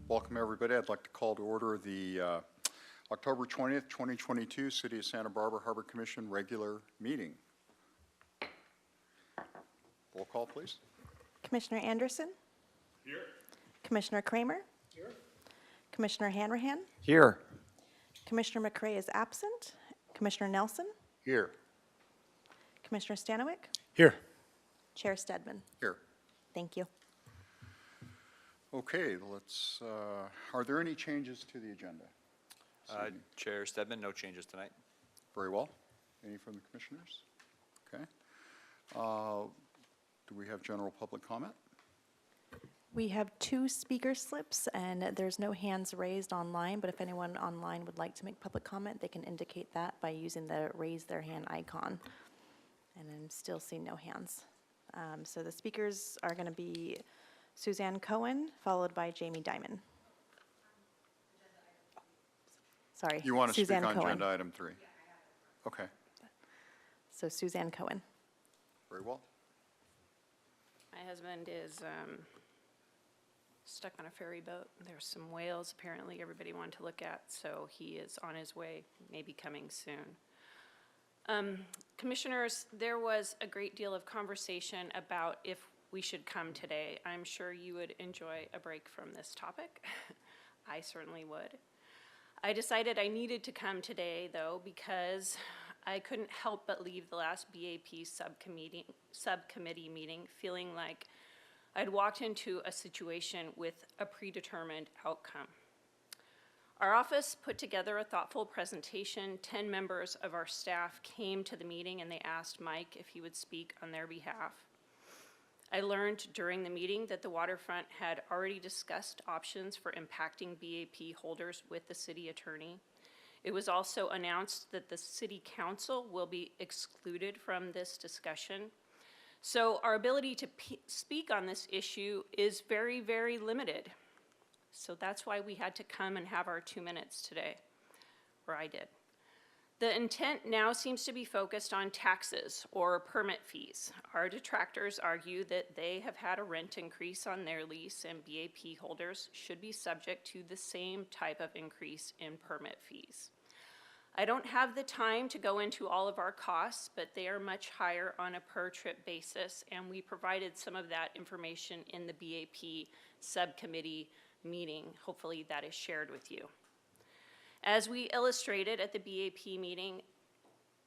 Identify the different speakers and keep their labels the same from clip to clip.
Speaker 1: Welcome, everybody. I'd like to call to order the October 20th, 2022 City of Santa Barbara Harbor Commission regular meeting. Roll call, please.
Speaker 2: Commissioner Anderson?
Speaker 3: Here.
Speaker 2: Commissioner Kramer?
Speaker 3: Here.
Speaker 2: Commissioner Hanrahan?
Speaker 4: Here.
Speaker 2: Commissioner McCray is absent. Commissioner Nelson?
Speaker 1: Here.
Speaker 2: Commissioner Stanowicz?
Speaker 3: Here.
Speaker 2: Chair Stedman?
Speaker 1: Here.
Speaker 2: Thank you.
Speaker 1: Okay, let's, are there any changes to the agenda?
Speaker 4: Chair Stedman, no changes tonight.
Speaker 1: Very well. Any from the commissioners? Okay. Do we have general public comment?
Speaker 2: We have 2 speaker slips, and there's no hands raised online, but if anyone online would like to make public comment, they can indicate that by using the raise their hand icon. And I'm still seeing no hands. So the speakers are going to be Suzanne Cohen, followed by Jamie Dimon. Sorry,
Speaker 1: You want to speak
Speaker 2: Suzanne
Speaker 1: on
Speaker 2: Cohen.
Speaker 1: agenda item 3? Okay,
Speaker 2: So Suzanne Cohen.
Speaker 1: very well.
Speaker 5: My husband is stuck on a ferry boat. There's some whales apparently everybody wanted to look at, so he is on his way, maybe coming soon. Commissioners, there was a great deal of conversation about if we should come today. I'm sure you would enjoy a break from this topic. I certainly would. I decided I needed to come today, though, because I couldn't help but leave the last BAP subcommittee meeting feeling like I'd walked into a situation with a predetermined outcome. Our office put together a thoughtful presentation. 10 members of our staff came to the meeting and they asked Mike if he would speak on their behalf. I learned during the meeting that the waterfront had already discussed options for impacting BAP holders with the city attorney. It was also announced that the city council will be excluded from this discussion. So our ability to speak on this issue is very, very limited. So that's why we had to come and have our 2 minutes today, or I did. The intent now seems to be focused on taxes or permit fees. Our detractors argue that they have had a rent increase on their lease and BAP holders should be subject to the same type of increase in permit fees. I don't have the time to go into all of our costs, but they are much higher on a per trip basis, and we provided some of that information in the BAP subcommittee meeting. Hopefully that is shared with you. As we illustrated at the BAP meeting,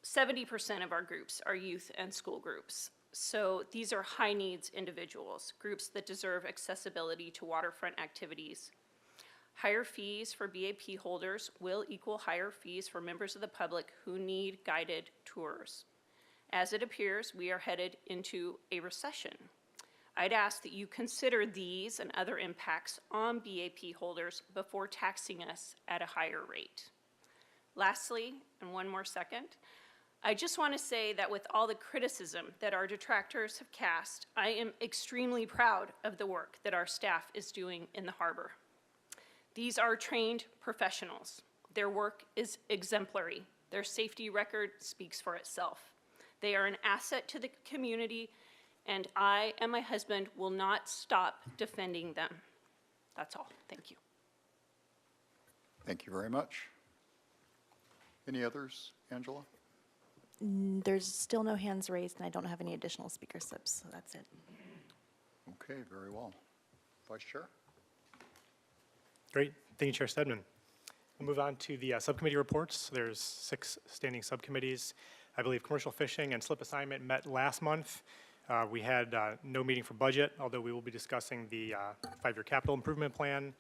Speaker 5: 70% of our groups are youth and school groups. So these are high needs individuals, groups that deserve accessibility to waterfront activities. Higher fees for BAP holders will equal higher fees for members of the public who need guided tours. As it appears, we are headed into a recession. I'd ask that you consider these and other impacts on BAP holders before taxing us at a higher rate. Lastly, and one more second, I just want to say that with all the criticism that our detractors have cast, I am extremely proud of the work that our staff is doing in the harbor. These are trained professionals. Their work is exemplary. Their safety record speaks for itself. They are an asset to the community, and I and my husband will not stop defending them. That's all. Thank you.
Speaker 1: Thank you very much. Any others, Angela?
Speaker 2: There's still no hands raised, and I don't have any additional speaker slips, so that's it.
Speaker 1: Okay, very well. Vice Chair?
Speaker 3: Great. Thank you, Chair Stedman. We'll move on to the subcommittee reports. There's 6 standing subcommittees. I believe commercial fishing and slip assignment met last month. We had no meeting for budget, although we will be discussing the 5-year capital improvement plan.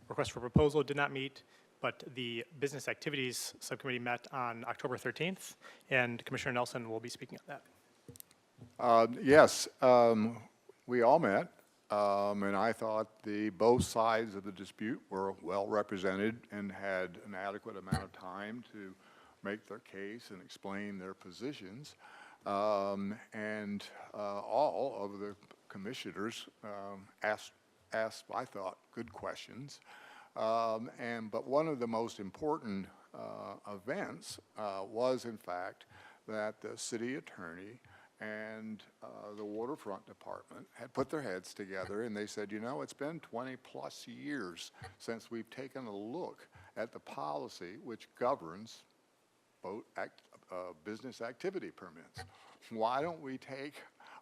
Speaker 3: Request for proposal did not meet, but the business activities subcommittee met on October 13th, and Commissioner Nelson will be speaking on that.
Speaker 6: Yes, we all met, and I thought both sides of the dispute were well represented and had an adequate amount of time to make their case and explain their positions. And all of the commissioners asked, I thought, good questions. But one of the most important events was, in fact, that the city attorney and the waterfront department had put their heads together, and they said, you know, it's been 20-plus years since we've taken a look at the policy which governs business activity permits. Why don't we take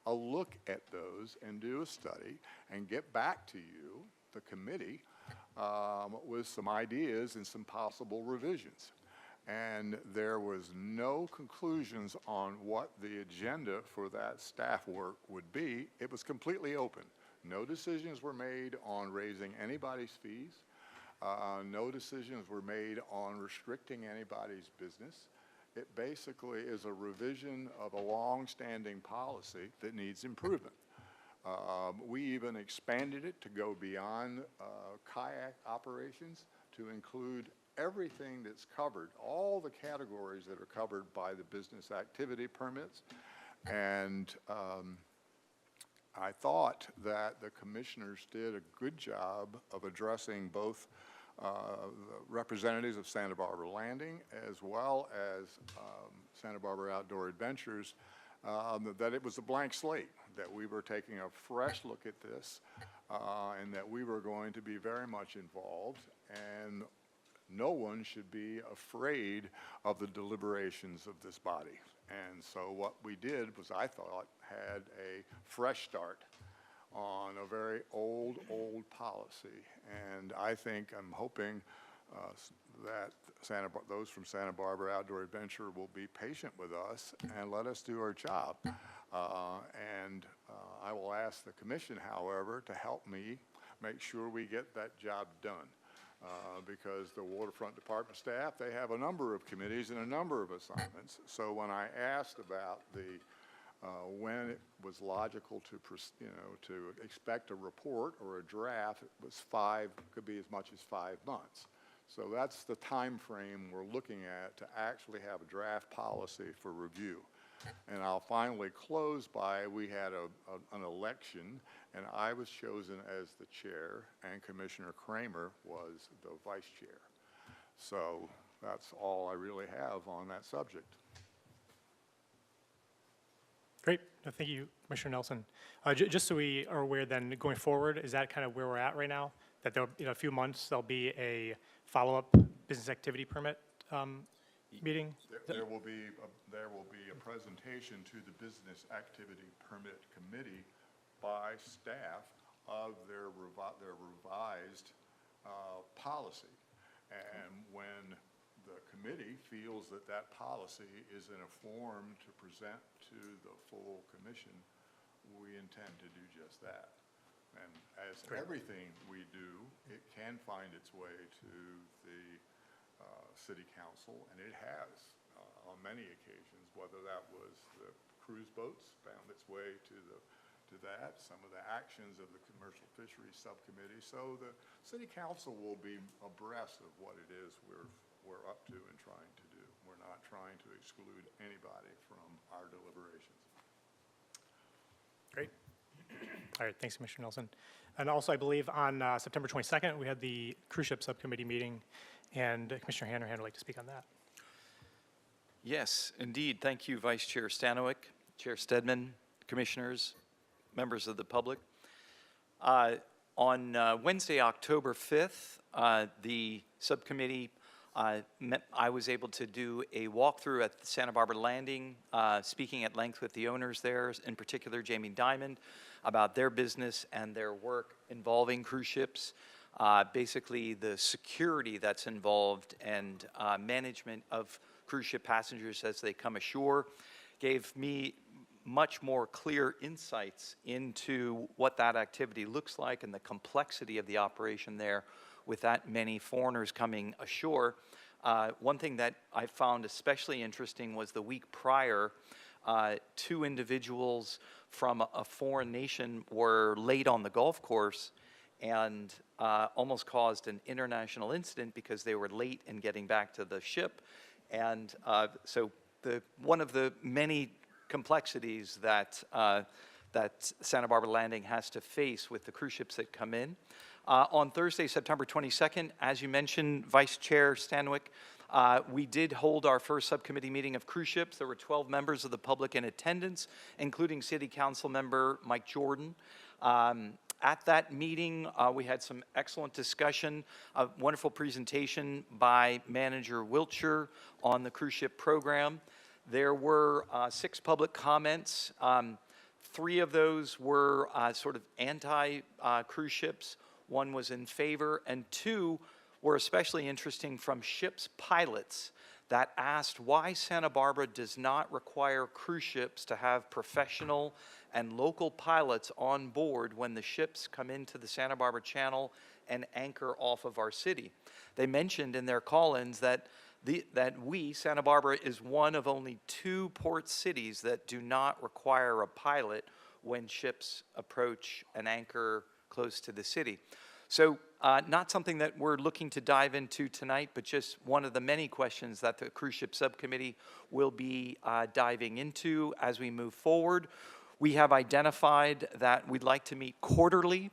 Speaker 6: a look at those and do a study and get back to you, the committee, with some ideas and some possible revisions? And there was no conclusions on what the agenda for that staff work would be. It was completely open. No decisions were made on raising anybody's fees. No decisions were made on restricting anybody's business. It basically is a revision of a long-standing policy that needs improvement. We even expanded it to go beyond kayak operations to include everything that's covered, all the categories that are covered by the business activity permits. And I thought that the commissioners did a good job of addressing both the representatives of Santa Barbara Landing as well as Santa Barbara Outdoor Adventures, that it was a blank slate, that we were taking a fresh look at this, and that we were going to be very much involved, and no one should be afraid of the deliberations of this body. And so what we did was, I thought, had a fresh start on a very old policy. And I think, I'm hoping that those from Santa Barbara Outdoor Adventure will be patient with us and let us do our job. I will ask the commission, however, to help me make sure we get that job done. Because the waterfront department staff, they have a number of committees and a number of assignments. So when I asked about when it was logical to expect a report or a draft, it was could be as much as 5 months. So that's the time frame we're looking at to actually have a draft policy for review. And I'll finally close by, we had an election, and I was chosen as the chair, and Commissioner Kramer was the vice chair. So that's all I really have on that subject.
Speaker 3: Great. No, thank you, Commissioner Nelson. Just so we are aware then, going forward, is that kind of where we're at right now? That there'll, in a few months, there'll be a follow-up business activity permit meeting?
Speaker 6: There will be a presentation to the Business Activity Permit Committee by staff of their revised policy. And when the committee feels that that policy is in a form to present to the full commission, we intend to do just that. And as everything we do, it can find its way to the city council, and it has on many occasions, whether that was the cruise boats found its way to that, some of the actions of the commercial fisheries subcommittee. So the city council will be abreast of what it is we're up to and trying to do. We're not trying to exclude anybody from our deliberations.
Speaker 3: Great. All right, thanks, Commissioner Nelson. And also, I believe on September 22nd, we had the cruise ship subcommittee meeting, and Commissioner Hanrahan would like to speak on that.
Speaker 4: Yes, indeed. Thank you, Vice Chair Stanwyck, Chair Stedman, commissioners, members of the public. On Wednesday, October 5th, the subcommittee I was able to do a walkthrough at the Santa Barbara Landing, speaking at length with the owners there, in particular Jamie Diamond, about their business and their work involving cruise ships, basically the security that's involved and management of cruise ship passengers as they come ashore, gave me much more clear insights into what that activity looks like and the complexity of the operation there with that many foreigners coming ashore. One thing that I found especially interesting was the week prior, 2 individuals from a foreign nation were late on the golf course and almost caused an international incident because they were late in getting back to the ship. And so one of the many complexities that Santa Barbara Landing has to face with the cruise ships that come in. On Thursday, September 22nd, as you mentioned, Vice Chair Stanwyck, We did hold our first subcommittee meeting of cruise ships. There were 12 members of the public in attendance, including City Council member Mike Jordan. At that meeting, we had some excellent discussion, a wonderful presentation by Manager Wiltshire on the cruise ship program. There were 6 public comments. 3 of those were sort of anti-cruise ships. 1 was in favor, and 2 were especially interesting from ships pilots that asked why Santa Barbara does not require cruise ships to have professional and local pilots on board when the ships come into the Santa Barbara Channel and anchor off of our city. They mentioned in their call-ins that Santa Barbara is one of only 2 port cities that do not require a pilot when ships approach and anchor close to the city. So not something that we're looking to dive into tonight, but just one of the many questions that the Cruise Ship Subcommittee will be diving into as we move forward. We have identified that we'd like to meet quarterly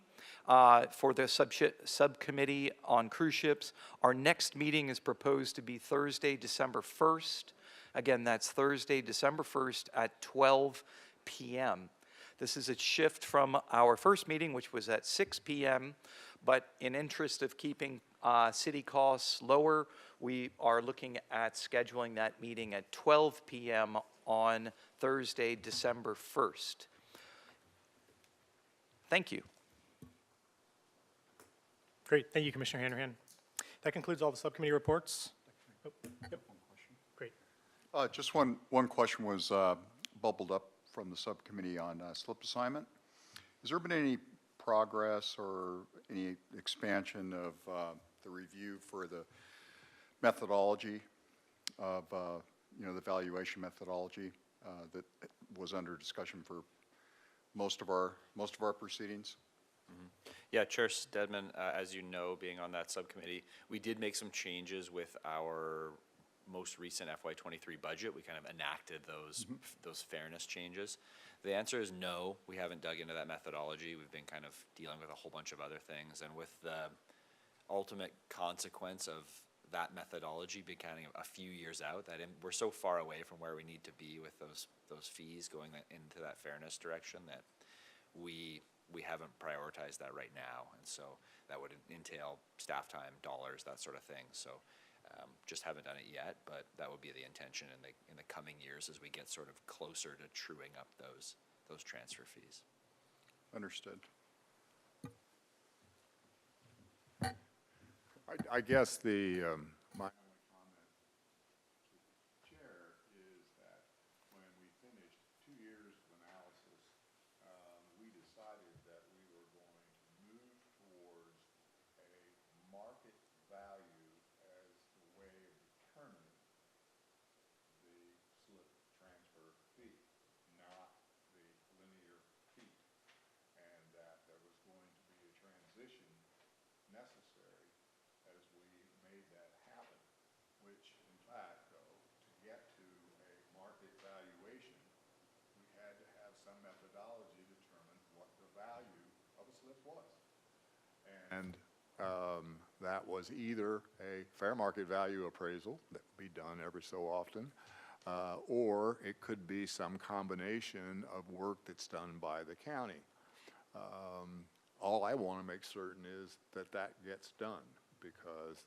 Speaker 4: for the subcommittee on cruise ships. Our next meeting is proposed to be Thursday, December 1st. Again, that's Thursday, December 1st at 12 p.m. This is a shift from our first meeting, which was at 6 p.m., but in interest of keeping city costs lower, we are looking at scheduling that meeting at 12 p.m. on Thursday, December 1st. Thank you.
Speaker 3: Great, thank you, Commissioner Hanrahan. That concludes all the subcommittee reports. Oh, yep. Great.
Speaker 1: Just one question was bubbled up from the subcommittee on slip assignment. Has there been any progress or any expansion of the review for the methodology of, the valuation methodology that was under discussion for most of our proceedings?
Speaker 7: Yeah, Chair Stedman, as you know, being on that subcommittee, we did make some changes with our most recent FY23 budget. We kind of enacted those fairness changes. The answer is no, we haven't dug into that methodology. We've been kind of dealing with a whole bunch of other things, and with the ultimate consequence of that methodology becoming a few years out, that we're so far away from where we need to be with those fees going into that fairness direction that we haven't prioritized that right now, and so that would entail staff time, dollars, that sort of thing. So just haven't done it yet, but that would be the intention in the coming years as we get sort of closer to truing up those transfer fees.
Speaker 1: Understood.
Speaker 6: I guess my only comment to the chair is that when we finished 2 years of analysis, we decided that we were going to move towards a market value as the way of determining the slip transfer fee, not the linear fee, and that there was going to be a transition necessary as we made that happen, which in fact, though, to get to a market valuation, we had to have some methodology to determine what the value of a slip was. And that was either a fair market value appraisal that would be done every so often, or it could be some combination of work that's done by the county. All I want to make certain is that that gets done, because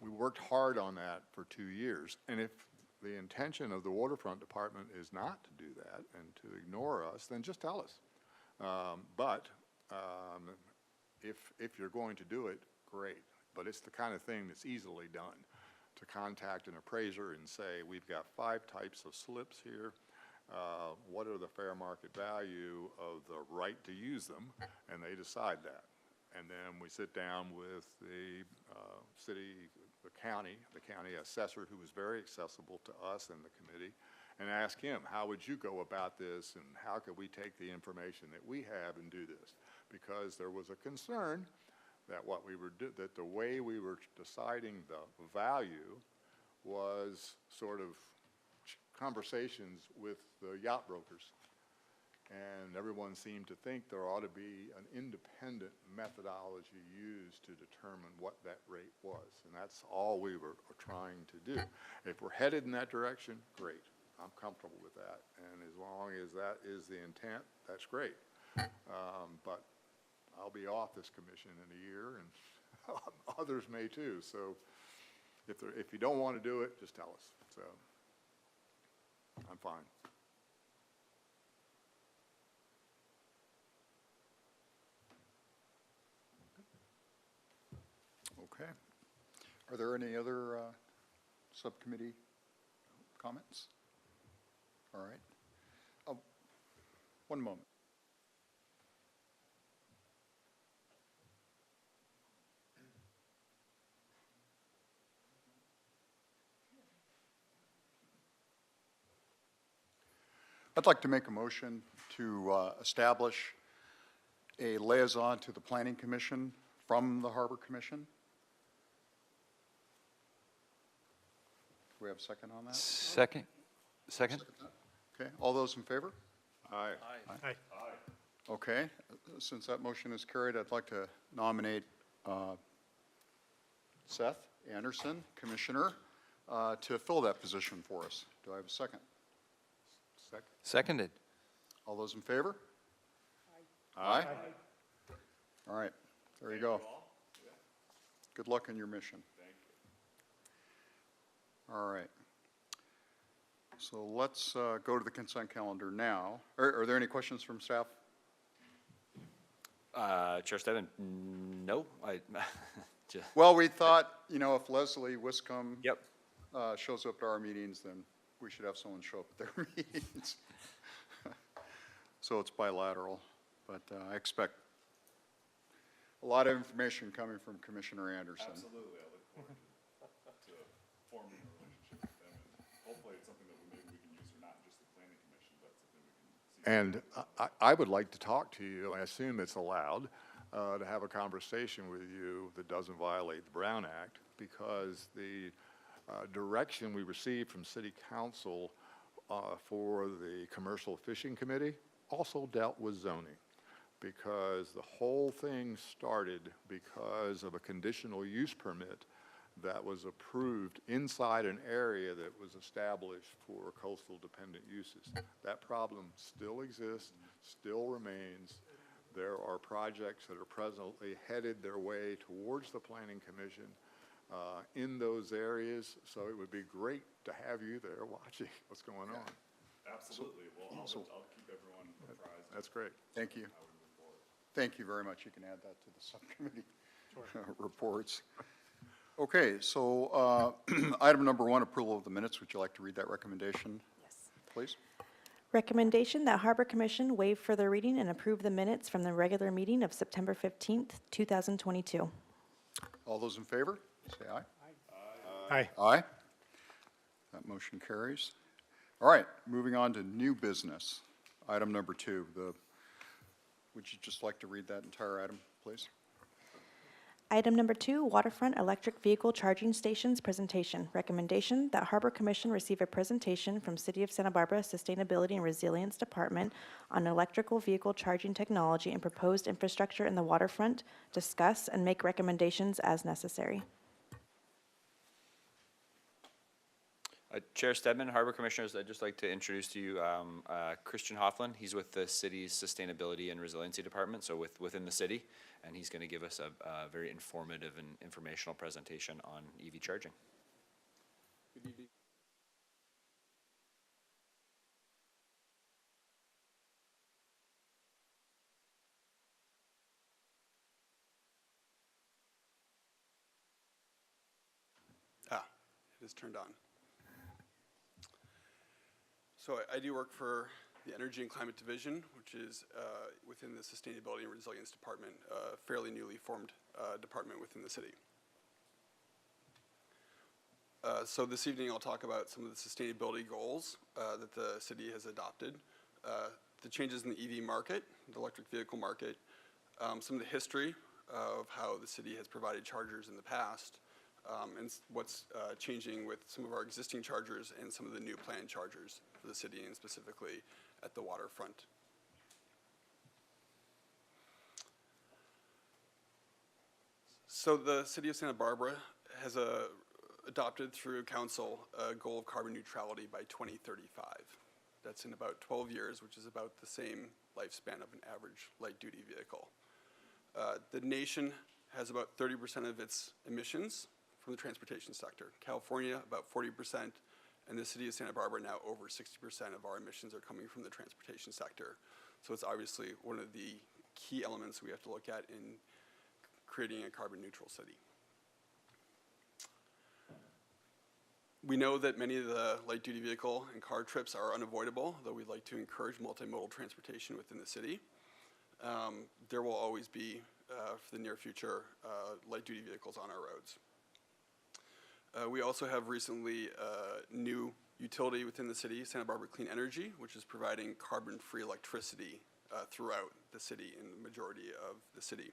Speaker 6: we worked hard on that for 2 years. And if the intention of the Waterfront Department is not to do that and to ignore us, then just tell us. But if you're going to do it, great. But it's the kind of thing that's easily done, to contact an appraiser and say, we've got 5 types of slips here. What are the fair market value of the right to use them? And they decide that. And then we sit down with the county assessor, who was very accessible to us and the committee, and ask him, how would you go about this, and how could we take the information that we have and do this? Because there was a concern that that the way we were deciding the value was sort of conversations with the yacht brokers. And everyone seemed to think there ought to be an independent methodology used to determine what that rate was. And that's all we were trying to do. If we're headed in that direction, great. I'm comfortable with that. And as long as that is the intent, that's great. But I'll be off this commission in a year, and others may too. So if you don't want to do it, just tell us. So I'm fine.
Speaker 1: Okay. Are there any other subcommittee comments? All right. Oh, one moment. I'd like to make a motion to establish a liaison to the Planning Commission from the Harbor Commission. Do we have a second on that?
Speaker 4: Second? Second?
Speaker 1: Okay, all those in favor?
Speaker 6: Aye.
Speaker 3: Aye.
Speaker 1: Okay, since that motion is carried, I'd like to nominate Seth Anderson, Commissioner, to fill that position for us. Do I have a second? Second.
Speaker 4: Seconded.
Speaker 1: All those in favor? Aye. All right, there you go. Good luck in your mission. Thank you. All right. So let's go to the consent calendar now. Are there any questions from staff?
Speaker 7: Chair Stedman, no, just,
Speaker 1: Well, we thought, you know, if Leslie Wiscombe
Speaker 7: yep.
Speaker 1: shows up at our meetings, then we should have someone show up at their meetings. So it's bilateral, but I expect a lot of information coming from Commissioner Anderson.
Speaker 8: Absolutely, I look forward to forming a relationship with them, and hopefully it's something that maybe we can use for not just the planning commission, but something we can see.
Speaker 6: And I would like to talk to you, I assume it's allowed, to have a conversation with you that doesn't violate the Brown Act, because the direction we received from City Council for the Commercial Fishing Committee also dealt with zoning, because the whole thing started because of a conditional use permit that was approved inside an area that was established for coastal dependent uses. That problem still exists, still remains. There are projects that are presently headed their way towards the Planning Commission in those areas, so it would be great to have you there watching what's going on.
Speaker 8: Absolutely, well, I'll keep everyone apprised of
Speaker 6: That's great.
Speaker 1: Thank you.
Speaker 8: how we move forward.
Speaker 1: Thank you very much. You can add that to the subcommittee reports. Okay, so item number 1, approval of the minutes. Would you like to read that recommendation,
Speaker 2: Yes.
Speaker 1: please?
Speaker 2: Recommendation that Harbor Commission waive further reading and approve the minutes from the regular meeting of September 15th, 2022.
Speaker 1: All those in favor, say aye.
Speaker 3: Aye.
Speaker 1: Aye. That motion carries. All right, moving on to new business. Item number 2, would you just like to read that entire item, please?
Speaker 2: Item number 2, waterfront electric vehicle charging stations presentation. Recommendation that Harbor Commission receive a presentation from City of Santa Barbara Sustainability and Resilience Department on electrical vehicle charging technology and proposed infrastructure in the waterfront, discuss and make recommendations as necessary.
Speaker 7: Chair Stedman, Harbor Commissioners, I'd just like to introduce to you Christian Hoffman. He's with the city's Sustainability and Resiliency Department, so within the city, and he's going to give us a very informative and informational presentation on EV charging.
Speaker 8: Good evening.
Speaker 9: It is turned on. So I do work for the Energy and Climate Division, which is within the Sustainability and Resilience Department, a fairly newly formed department within the city. So this evening I'll talk about some of the sustainability goals that the city has adopted, the changes in the EV market, the electric vehicle market, some of the history of how the city has provided chargers in the past, and what's changing with some of our existing chargers and some of the new planned chargers for the city, and specifically at the waterfront. So the city of Santa Barbara has adopted through council a goal of carbon neutrality by 2035. That's in about 12 years, which is about the same lifespan of an average light-duty vehicle. The nation has about 30% of its emissions from the transportation sector. California, about 40%, and the city of Santa Barbara now over 60% of our emissions are coming from the transportation sector. So it's obviously one of the key elements we have to look at in creating a carbon neutral city. We know that many of the light duty vehicle and car trips are unavoidable, though we'd like to encourage multimodal transportation within the city. There will always be, for the near future, light duty vehicles on our roads. We also have recently a new utility within the city, Santa Barbara Clean Energy, which is providing carbon-free electricity throughout the city, in the majority of the city,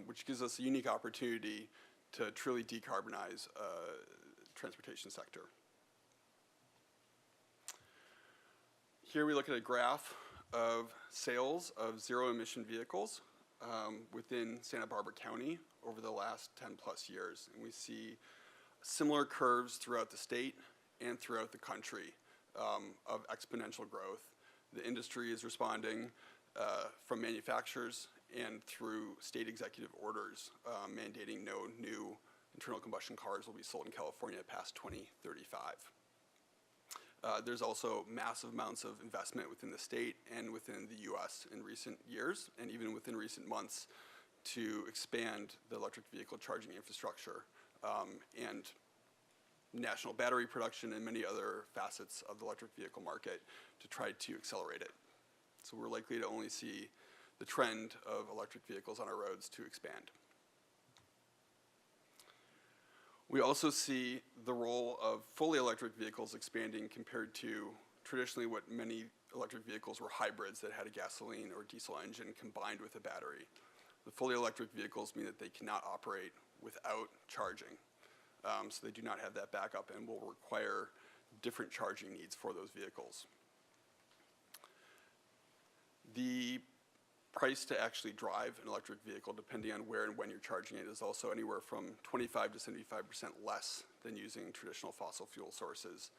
Speaker 9: which gives us a unique opportunity to truly decarbonize transportation sector. Here we look at a graph of sales of zero-emission vehicles within Santa Barbara County over the last 10 plus years. And we see similar curves throughout the state and throughout the country of exponential growth. The industry is responding from manufacturers and through state executive orders mandating no new internal combustion cars will be sold in California past 2035. There's also massive amounts of investment within the state and within the US in recent years, and even within recent months, to expand the electric vehicle charging infrastructure and national battery production and many other facets of the electric vehicle market to try to accelerate it. So we're likely to only see the trend of electric vehicles on our roads to expand. We also see the role of fully electric vehicles expanding compared to traditionally what many electric vehicles were hybrids that had a gasoline or diesel engine combined with a battery. The fully electric vehicles mean that they cannot operate without charging. So they do not have that backup and will require different charging needs for those vehicles. The price to actually drive an electric vehicle, depending on where and when you're charging it, is also anywhere from 25 to 75% less than using traditional fossil fuel sources,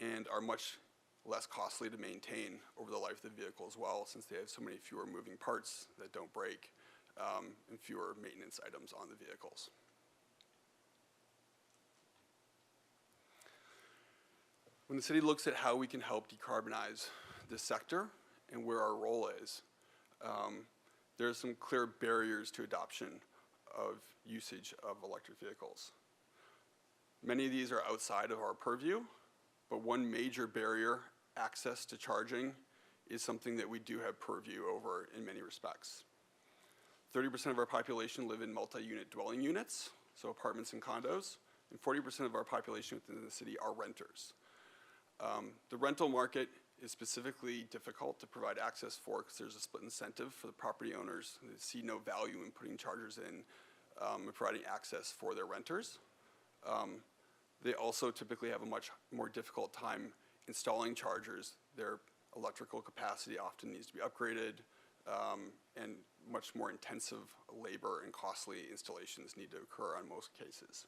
Speaker 9: and are much less costly to maintain over the life of the vehicle as well, since they have so many fewer moving parts that don't break and fewer maintenance items on the vehicles. When the city looks at how we can help decarbonize this sector and where our role is, there are some clear barriers to adoption of usage of electric vehicles. Many of these are outside of our purview, but one major barrier, access to charging, is something that we do have purview over in many respects. 30% of our population live in multi-unit dwelling units, so apartments and condos, and 40% of our population within the city are renters. The rental market is specifically difficult to provide access for because there's a split incentive for the property owners. They see no value in putting chargers in and providing access for their renters. They also typically have a much more difficult time installing chargers. Their electrical capacity often needs to be upgraded, and much more intensive labor and costly installations need to occur on most cases.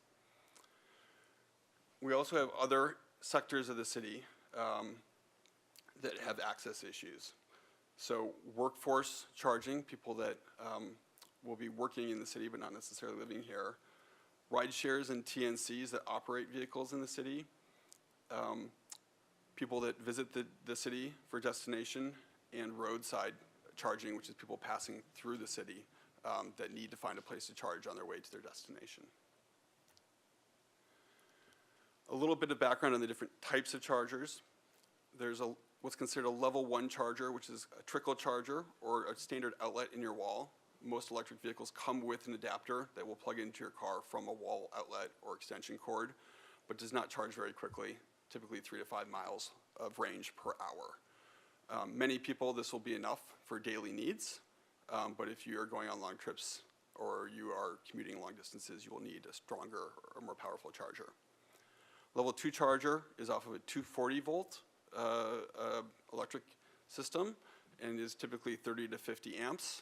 Speaker 9: We also have other sectors of the city that have access issues. So workforce charging, people that will be working in the city but not necessarily living here. Ride shares and TNCs that operate vehicles in the city. People that visit the city for destination, and roadside charging, which is people passing through the city that need to find a place to charge on their way to their destination. A little bit of background on the different types of chargers. There's what's considered a level 1 charger, which is a trickle charger or a standard outlet in your wall. Most electric vehicles come with an adapter that will plug into your car from a wall outlet or extension cord, but does not charge very quickly, typically 3 to 5 miles of range per hour. Many people, this will be enough for daily needs, but if you are going on long trips or you are commuting long distances, you will need a stronger or more powerful charger. Level 2 charger is off of a 240 volt electric system and is typically 30 to 50 amps.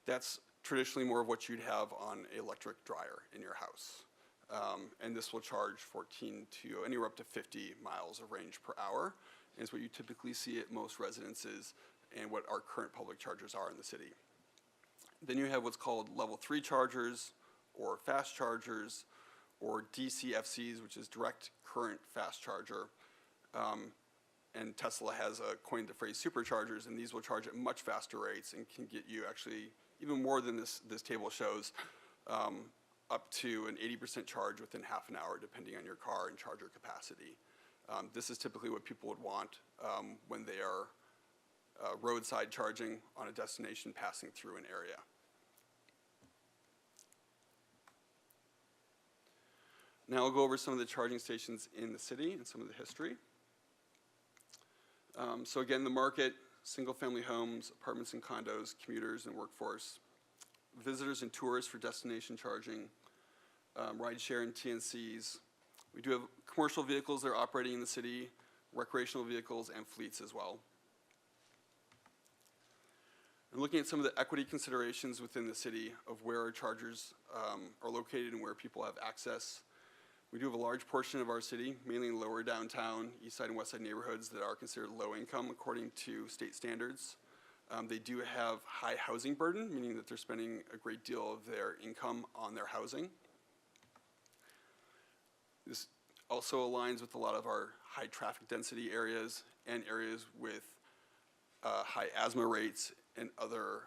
Speaker 9: That's traditionally more of what you'd have on an electric dryer in your house. And this will charge 14 to anywhere up to 50 miles of range per hour. And it's what you typically see at most residences and what our current public chargers are in the city. Then you have what's called level 3 chargers or fast chargers or DCFCs, which is direct current fast charger. And Tesla has coined the phrase superchargers, and these will charge at much faster rates and can get you actually even more than this table shows, up to an 80% charge within half an hour, depending on your car and charger capacity. This is typically what people would want when they are roadside charging on a destination passing through an area. Now I'll go over some of the charging stations in the city and some of the history. So again, the market, single-family homes, apartments and condos, commuters and workforce, visitors and tourists for destination charging, rideshare and TNCs. We do have commercial vehicles that are operating in the city, recreational vehicles, and fleets as well. And looking at some of the equity considerations within the city of where our chargers are located and where people have access. We do have a large portion of our city, mainly in lower downtown, east side and west side neighborhoods that are considered low income according to state standards. They do have high housing burden, meaning that they're spending a great deal of their income on their housing. This also aligns with a lot of our high traffic density areas and areas with high asthma rates and other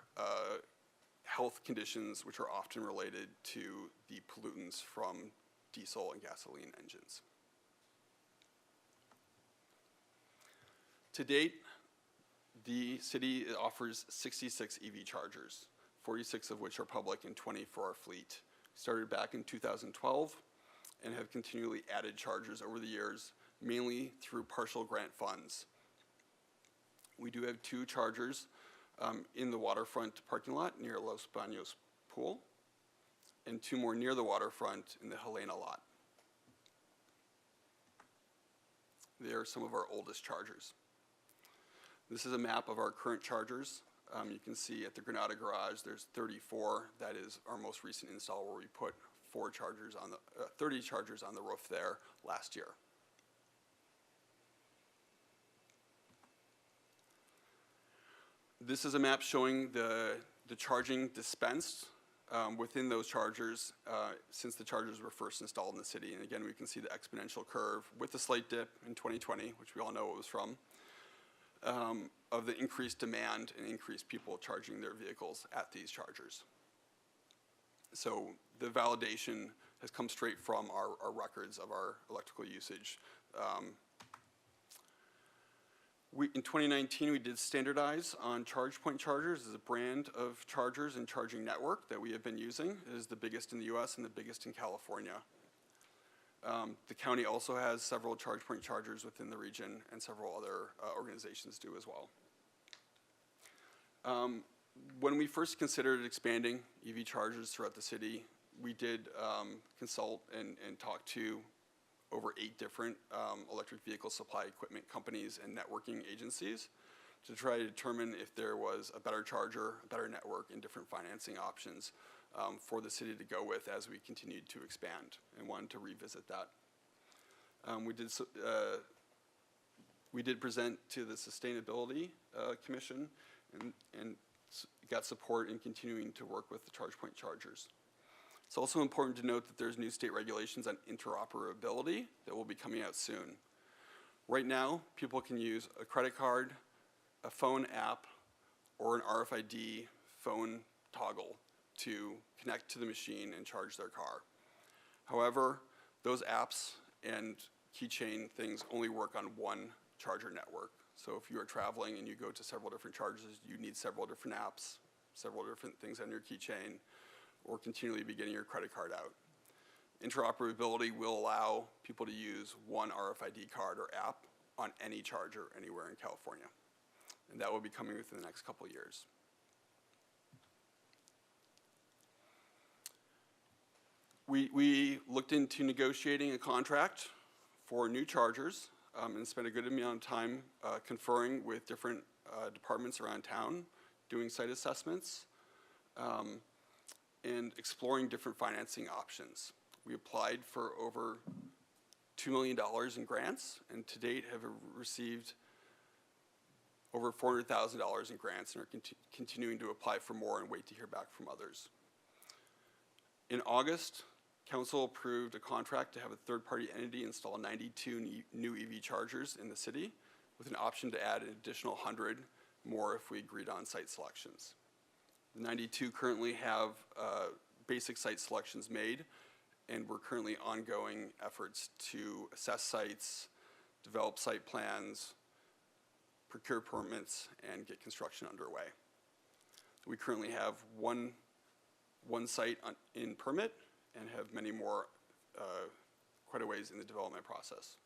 Speaker 9: health conditions which are often related to the pollutants from diesel and gasoline engines. To date, the city offers 66 EV chargers, 46 of which are public and 20 for our fleet. Started back in 2012 and have continually added chargers over the years, mainly through partial grant funds. We do have 2 chargers in the waterfront parking lot near Los Baños Pool, and 2 more near the waterfront in the Helena lot. They are some of our oldest chargers. This is a map of our current chargers. You can see at the Granada Garage, there's 34. That is our most recent install where we put 30 chargers on the roof there last year. This is a map showing the charging dispensed within those chargers since the chargers were first installed in the city. And again, we can see the exponential curve with a slight dip in 2020, which we all know it was from, of the increased demand and increased people charging their vehicles at these chargers. So the validation has come straight from our records of our electrical usage. In 2019, we did standardize on ChargePoint chargers as a brand of chargers and charging network that we have been using. It is the biggest in the US and the biggest in California. The county also has several ChargePoint chargers within the region, and several other organizations do as well. When we first considered expanding EV chargers throughout the city, we did consult and talk to over 8 different electric vehicle supply equipment companies and networking agencies to try to determine if there was a better charger, a better network, and different financing options for the city to go with as we continued to expand, and wanted to revisit that. We did present to the Sustainability Commission and got support in continuing to work with the ChargePoint chargers. It's also important to note that there's new state regulations on interoperability that will be coming out soon. Right now, people can use a credit card, a phone app, or an RFID phone toggle to connect to the machine and charge their car. However, those apps and keychain things only work on one charger network. So if you are traveling and you go to several different chargers, you need several different apps, several different things on your keychain, or continually be getting your credit card out. Interoperability will allow people to use one RFID card or app on any charger anywhere in California. And that will be coming within the next couple of years. We looked into negotiating a contract for new chargers and spent a good amount of time conferring with different departments around town, doing site assessments. and exploring different financing options. We applied for over $2 million in grants, and to date have received over $400,000 in grants and are continuing to apply for more and wait to hear back from others. In August, Council approved a contract to have a third-party entity install 92 new EV chargers in the city, with an option to add an additional 100 more if we agreed on site selections. The 92 currently have basic site selections made, and we're currently ongoing efforts to assess sites, develop site plans, procure permits, and get construction underway. We currently have one site in permit and have many more quite a ways in the development process.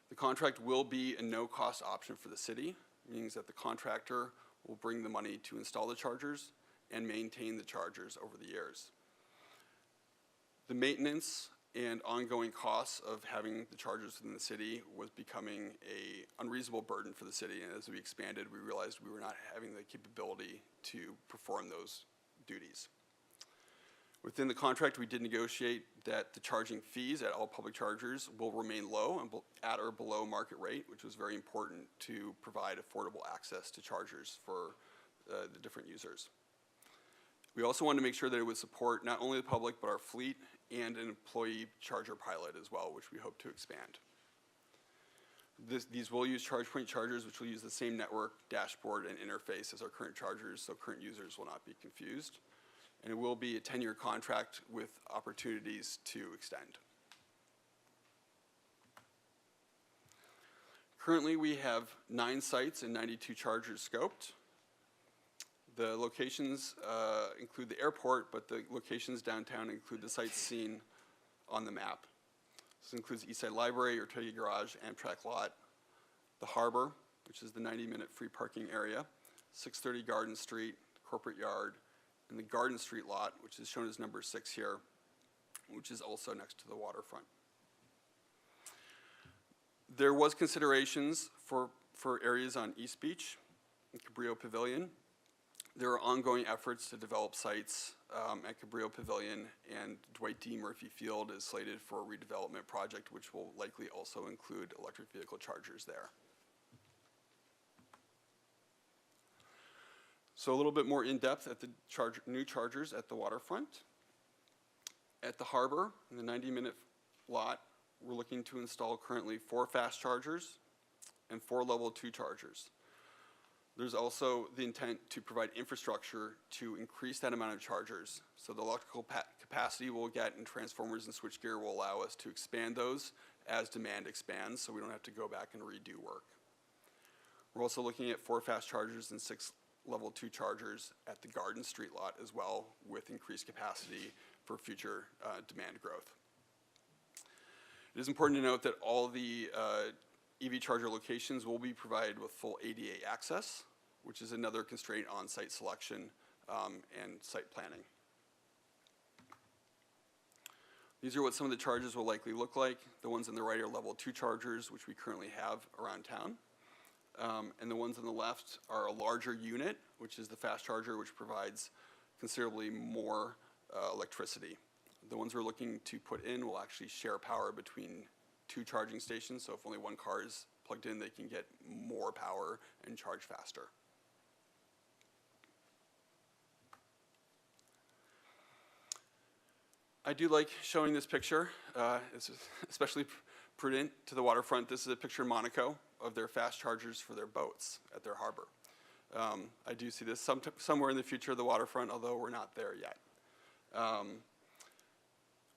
Speaker 9: The contract will be a no-cost option for the city, meaning that the contractor will bring the money to install the chargers and maintain the chargers over the years. The maintenance and ongoing costs of having the chargers within the city was becoming an unreasonable burden for the city, and as we expanded, we realized we were not having the capability to perform those duties. Within the contract, we did negotiate that the charging fees at all public chargers will remain low and at or below market rate, which was very important to provide affordable access to chargers for the different users. We also wanted to make sure that it would support not only the public, but our fleet and an employee charger pilot as well, which we hope to expand. These will use ChargePoint chargers, which will use the same network, dashboard, and interface as our current chargers, so current users will not be confused. And it will be a 10-year contract with opportunities to extend. Currently, we have 9 sites and 92 chargers scoped. The locations include the airport, but the locations downtown include the sites seen on the map. This includes Eastside Library, Ortega Garage, Amtrak Lot, the Harbor, which is the 90-minute free parking area, 630 Garden Street, Corporate Yard, and the Garden Street lot, which is shown as number 6 here, which is also next to the waterfront. There was considerations for areas on East Beach and Cabrillo Pavilion. There are ongoing efforts to develop sites at Cabrillo Pavilion, and Dwight D. Murphy Field is slated for a redevelopment project, which will likely also include electric vehicle chargers there. So a little bit more in-depth at the new chargers at the waterfront. At the Harbor, in the 90-minute lot, we're looking to install currently 4 fast chargers and 4 level 2 chargers. There's also the intent to provide infrastructure to increase that amount of chargers. So the electrical capacity we'll get in transformers and switchgear will allow us to expand those as demand expands, so we don't have to go back and redo work. We're also looking at 4 fast chargers and 6 level 2 chargers at the Garden Street lot as well, with increased capacity for future demand growth. It is important to note that all the EV charger locations will be provided with full ADA access, which is another constraint on site selection and site planning. These are what some of the chargers will likely look like. The ones on the right are level 2 chargers, which we currently have around town. And the ones on the left are a larger unit, which is the fast charger, which provides considerably more electricity. The ones we're looking to put in will actually share power between 2 charging stations, so if only one car is plugged in, they can get more power and charge faster. I do like showing this picture. It's especially prudent to the waterfront. This is a picture in Monaco of their fast chargers for their boats at their harbor. I do see this somewhere in the future of the waterfront, although we're not there yet.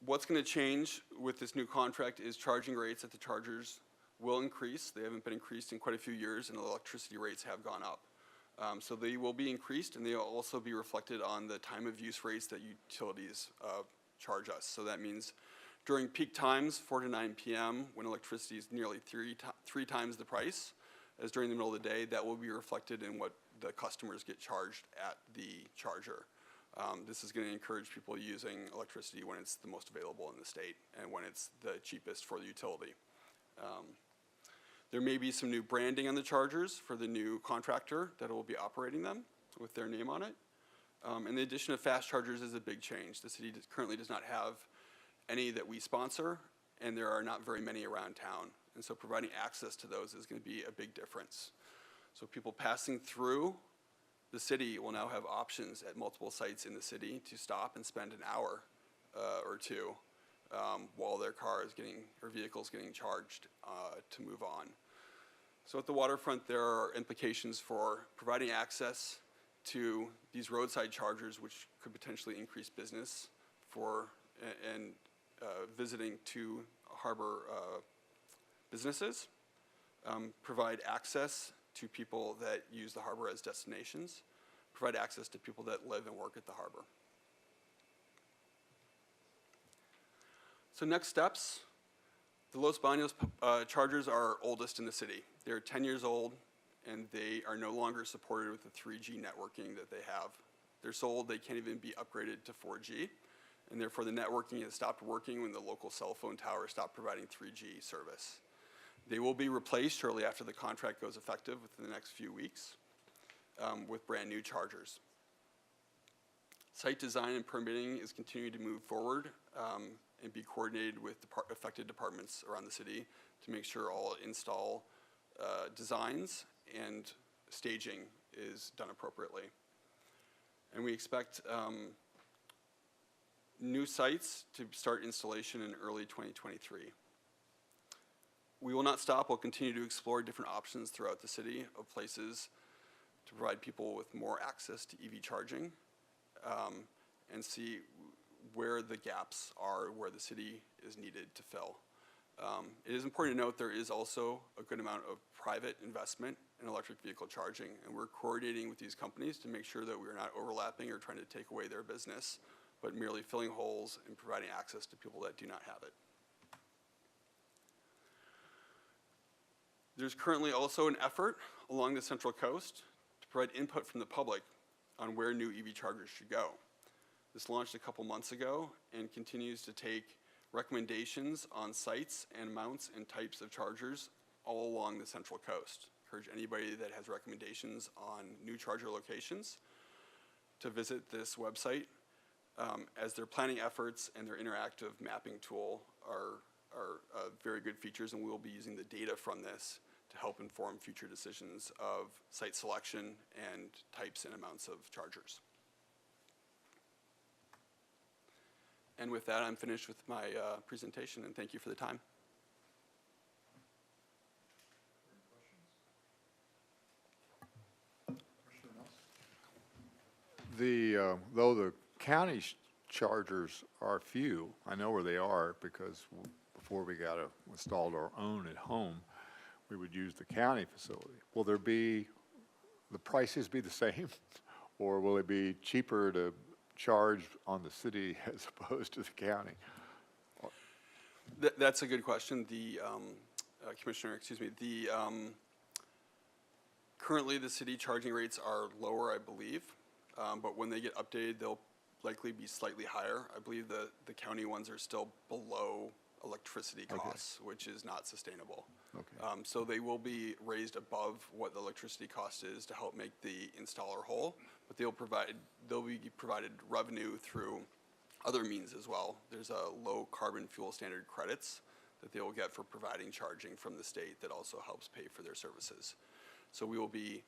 Speaker 9: What's going to change with this new contract is charging rates at the chargers will increase. They haven't been increased in quite a few years, and electricity rates have gone up. So they will be increased, and they will also be reflected on the time of use rates that utilities charge us. So that means during peak times, 4 to 9 p.m., when electricity is nearly three times the price as during the middle of the day, that will be reflected in what the customers get charged at the charger. This is going to encourage people using electricity when it's the most available in the state and when it's the cheapest for the utility. There may be some new branding on the chargers for the new contractor that will be operating them with their name on it. And the addition of fast chargers is a big change. The city currently does not have any that we sponsor, and there are not very many around town. And so providing access to those is going to be a big difference. So people passing through the city will now have options at multiple sites in the city to stop and spend an hour or two while their car is getting, or vehicle is getting charged to move on. So at the waterfront, there are implications for providing access to these roadside chargers, which could potentially increase business for and visiting to harbor businesses, provide access to people that use the harbor as destinations, provide access to people that live and work at the harbor. So next steps, the Los Baños chargers are oldest in the city. They're 10 years old, and they are no longer supported with the 3G networking that they have. They're sold, they can't even be upgraded to 4G, and therefore the networking has stopped working when the local cell phone tower stopped providing 3G service. They will be replaced shortly after the contract goes effective within the next few weeks with brand new chargers. Site design and permitting is continuing to move forward and be coordinated with affected departments around the city to make sure all install designs and staging is done appropriately. And we expect new sites to start installation in early 2023. We will not stop. We'll continue to explore different options throughout the city of places to provide people with more access to EV charging and see where the gaps are, where the city is needed to fill. It is important to note there is also a good amount of private investment in electric vehicle charging, and we're coordinating with these companies to make sure that we're not overlapping or trying to take away their business, but merely filling holes and providing access to people that do not have it. There's currently also an effort along the Central Coast to provide input from the public on where new EV chargers should go. This launched a couple months ago and continues to take recommendations on sites and amounts and types of chargers all along the Central Coast. Encourage anybody that has recommendations on new charger locations to visit this website as their planning efforts and their interactive mapping tool are very good features, and we will be using the data from this to help inform future decisions of site selection and types and amounts of chargers. And with that, I'm finished with my presentation, and thank you for the time.
Speaker 6: Though the county chargers are few, I know where they are because before we got installed our own at home, we would use the county facility. Will there be, the prices be the same? Or will it be cheaper to charge on the city as opposed to the county?
Speaker 9: That's a good question. The Commissioner, excuse me, currently the city charging rates are lower, I believe, but when they get updated, they'll likely be slightly higher. I believe the county ones are still below electricity costs, which is not sustainable.
Speaker 6: Okay.
Speaker 9: So they will be raised above what the electricity cost is to help make the installer whole, but they'll be provided revenue through other means as well. There's a low carbon fuel standard credits that they will get for providing charging from the state that also helps pay for their services. So we will be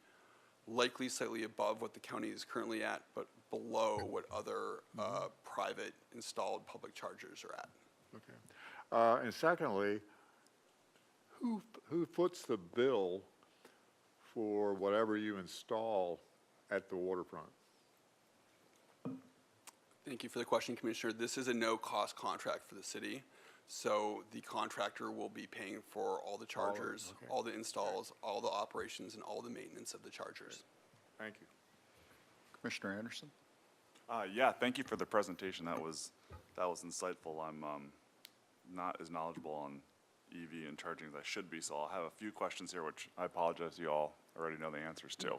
Speaker 9: likely slightly above what the county is currently at, but below what other private installed public chargers are at.
Speaker 6: Okay. And secondly, who foots the bill for whatever you install at the waterfront?
Speaker 9: Thank you for the question, Commissioner. This is a no-cost contract for the city, so the contractor will be paying for all the chargers,
Speaker 6: okay.
Speaker 9: all the installs, all the operations, and all the maintenance of the chargers.
Speaker 6: Thank you.
Speaker 1: Commissioner Anderson?
Speaker 8: Yeah, thank you for the presentation. That was insightful. I'm not as knowledgeable on EV and charging as I should be, so I'll have a few questions here, which I apologize you all already know the answers to.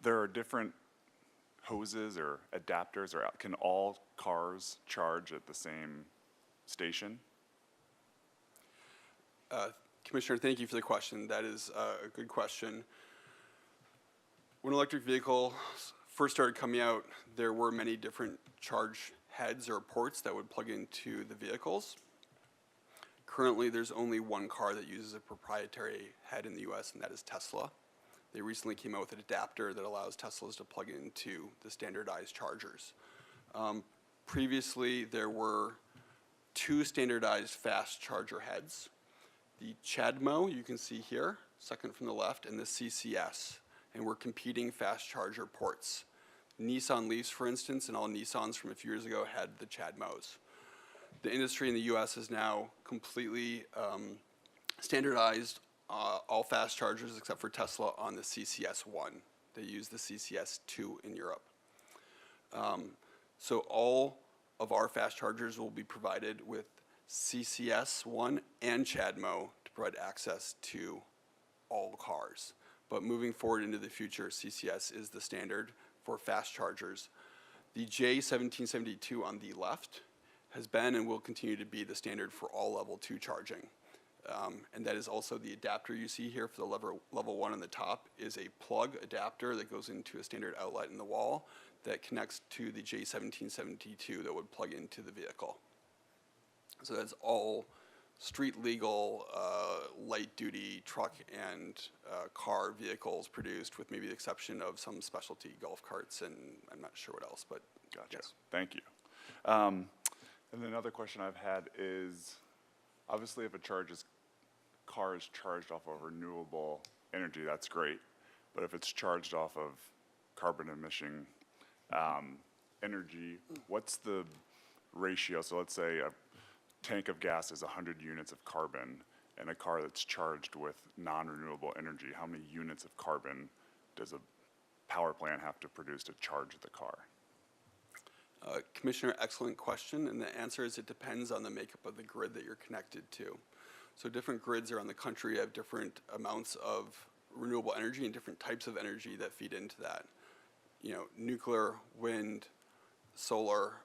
Speaker 8: There are different hoses or adapters, or can all cars charge at the same station?
Speaker 9: Commissioner, thank you for the question. That is a good question. When electric vehicles first started coming out, there were many different charge heads or ports that would plug into the vehicles. Currently, there's only one car that uses a proprietary head in the US, and that is Tesla. They recently came out with an adapter that allows Teslas to plug into the standardized chargers. Previously, there were 2 standardized fast charger heads. The CHAdeMO, you can see here, second from the left, and the CCS. And we're competing fast charger ports. Nissan Leafs, for instance, and all Nissans from a few years ago had the CHAdeMOs. The industry in the US has now completely standardized all fast chargers except for Tesla on the CCS1. They use the CCS2 in Europe. So all of our fast chargers will be provided with CCS1 and CHAdeMO to provide access to all cars. But moving forward into the future, CCS is the standard for fast chargers. The J1772 on the left has been and will continue to be the standard for all level 2 charging. And that is also the adapter you see here for the level 1 on the top is a plug adapter that goes into a standard outlet in the wall that connects to the J1772 that would plug into the vehicle. So that's all street legal, light duty truck and car vehicles produced, with maybe the exception of some specialty golf carts and I'm not sure what else, but
Speaker 8: Gotcha.
Speaker 9: yes.
Speaker 8: Thank you. And then another question I've had is, obviously if a car is charged off of renewable energy, that's great. But if it's charged off of carbon emission energy, what's the ratio? So let's say a tank of gas is 100 units of carbon, and a car that's charged with non-renewable energy, how many units of carbon does a power plant have to produce to charge the car?
Speaker 9: Commissioner, excellent question, and the answer is it depends on the makeup of the grid that you're connected to. So different grids around the country have different amounts of renewable energy and different types of energy that feed into that. You know, nuclear, wind, solar,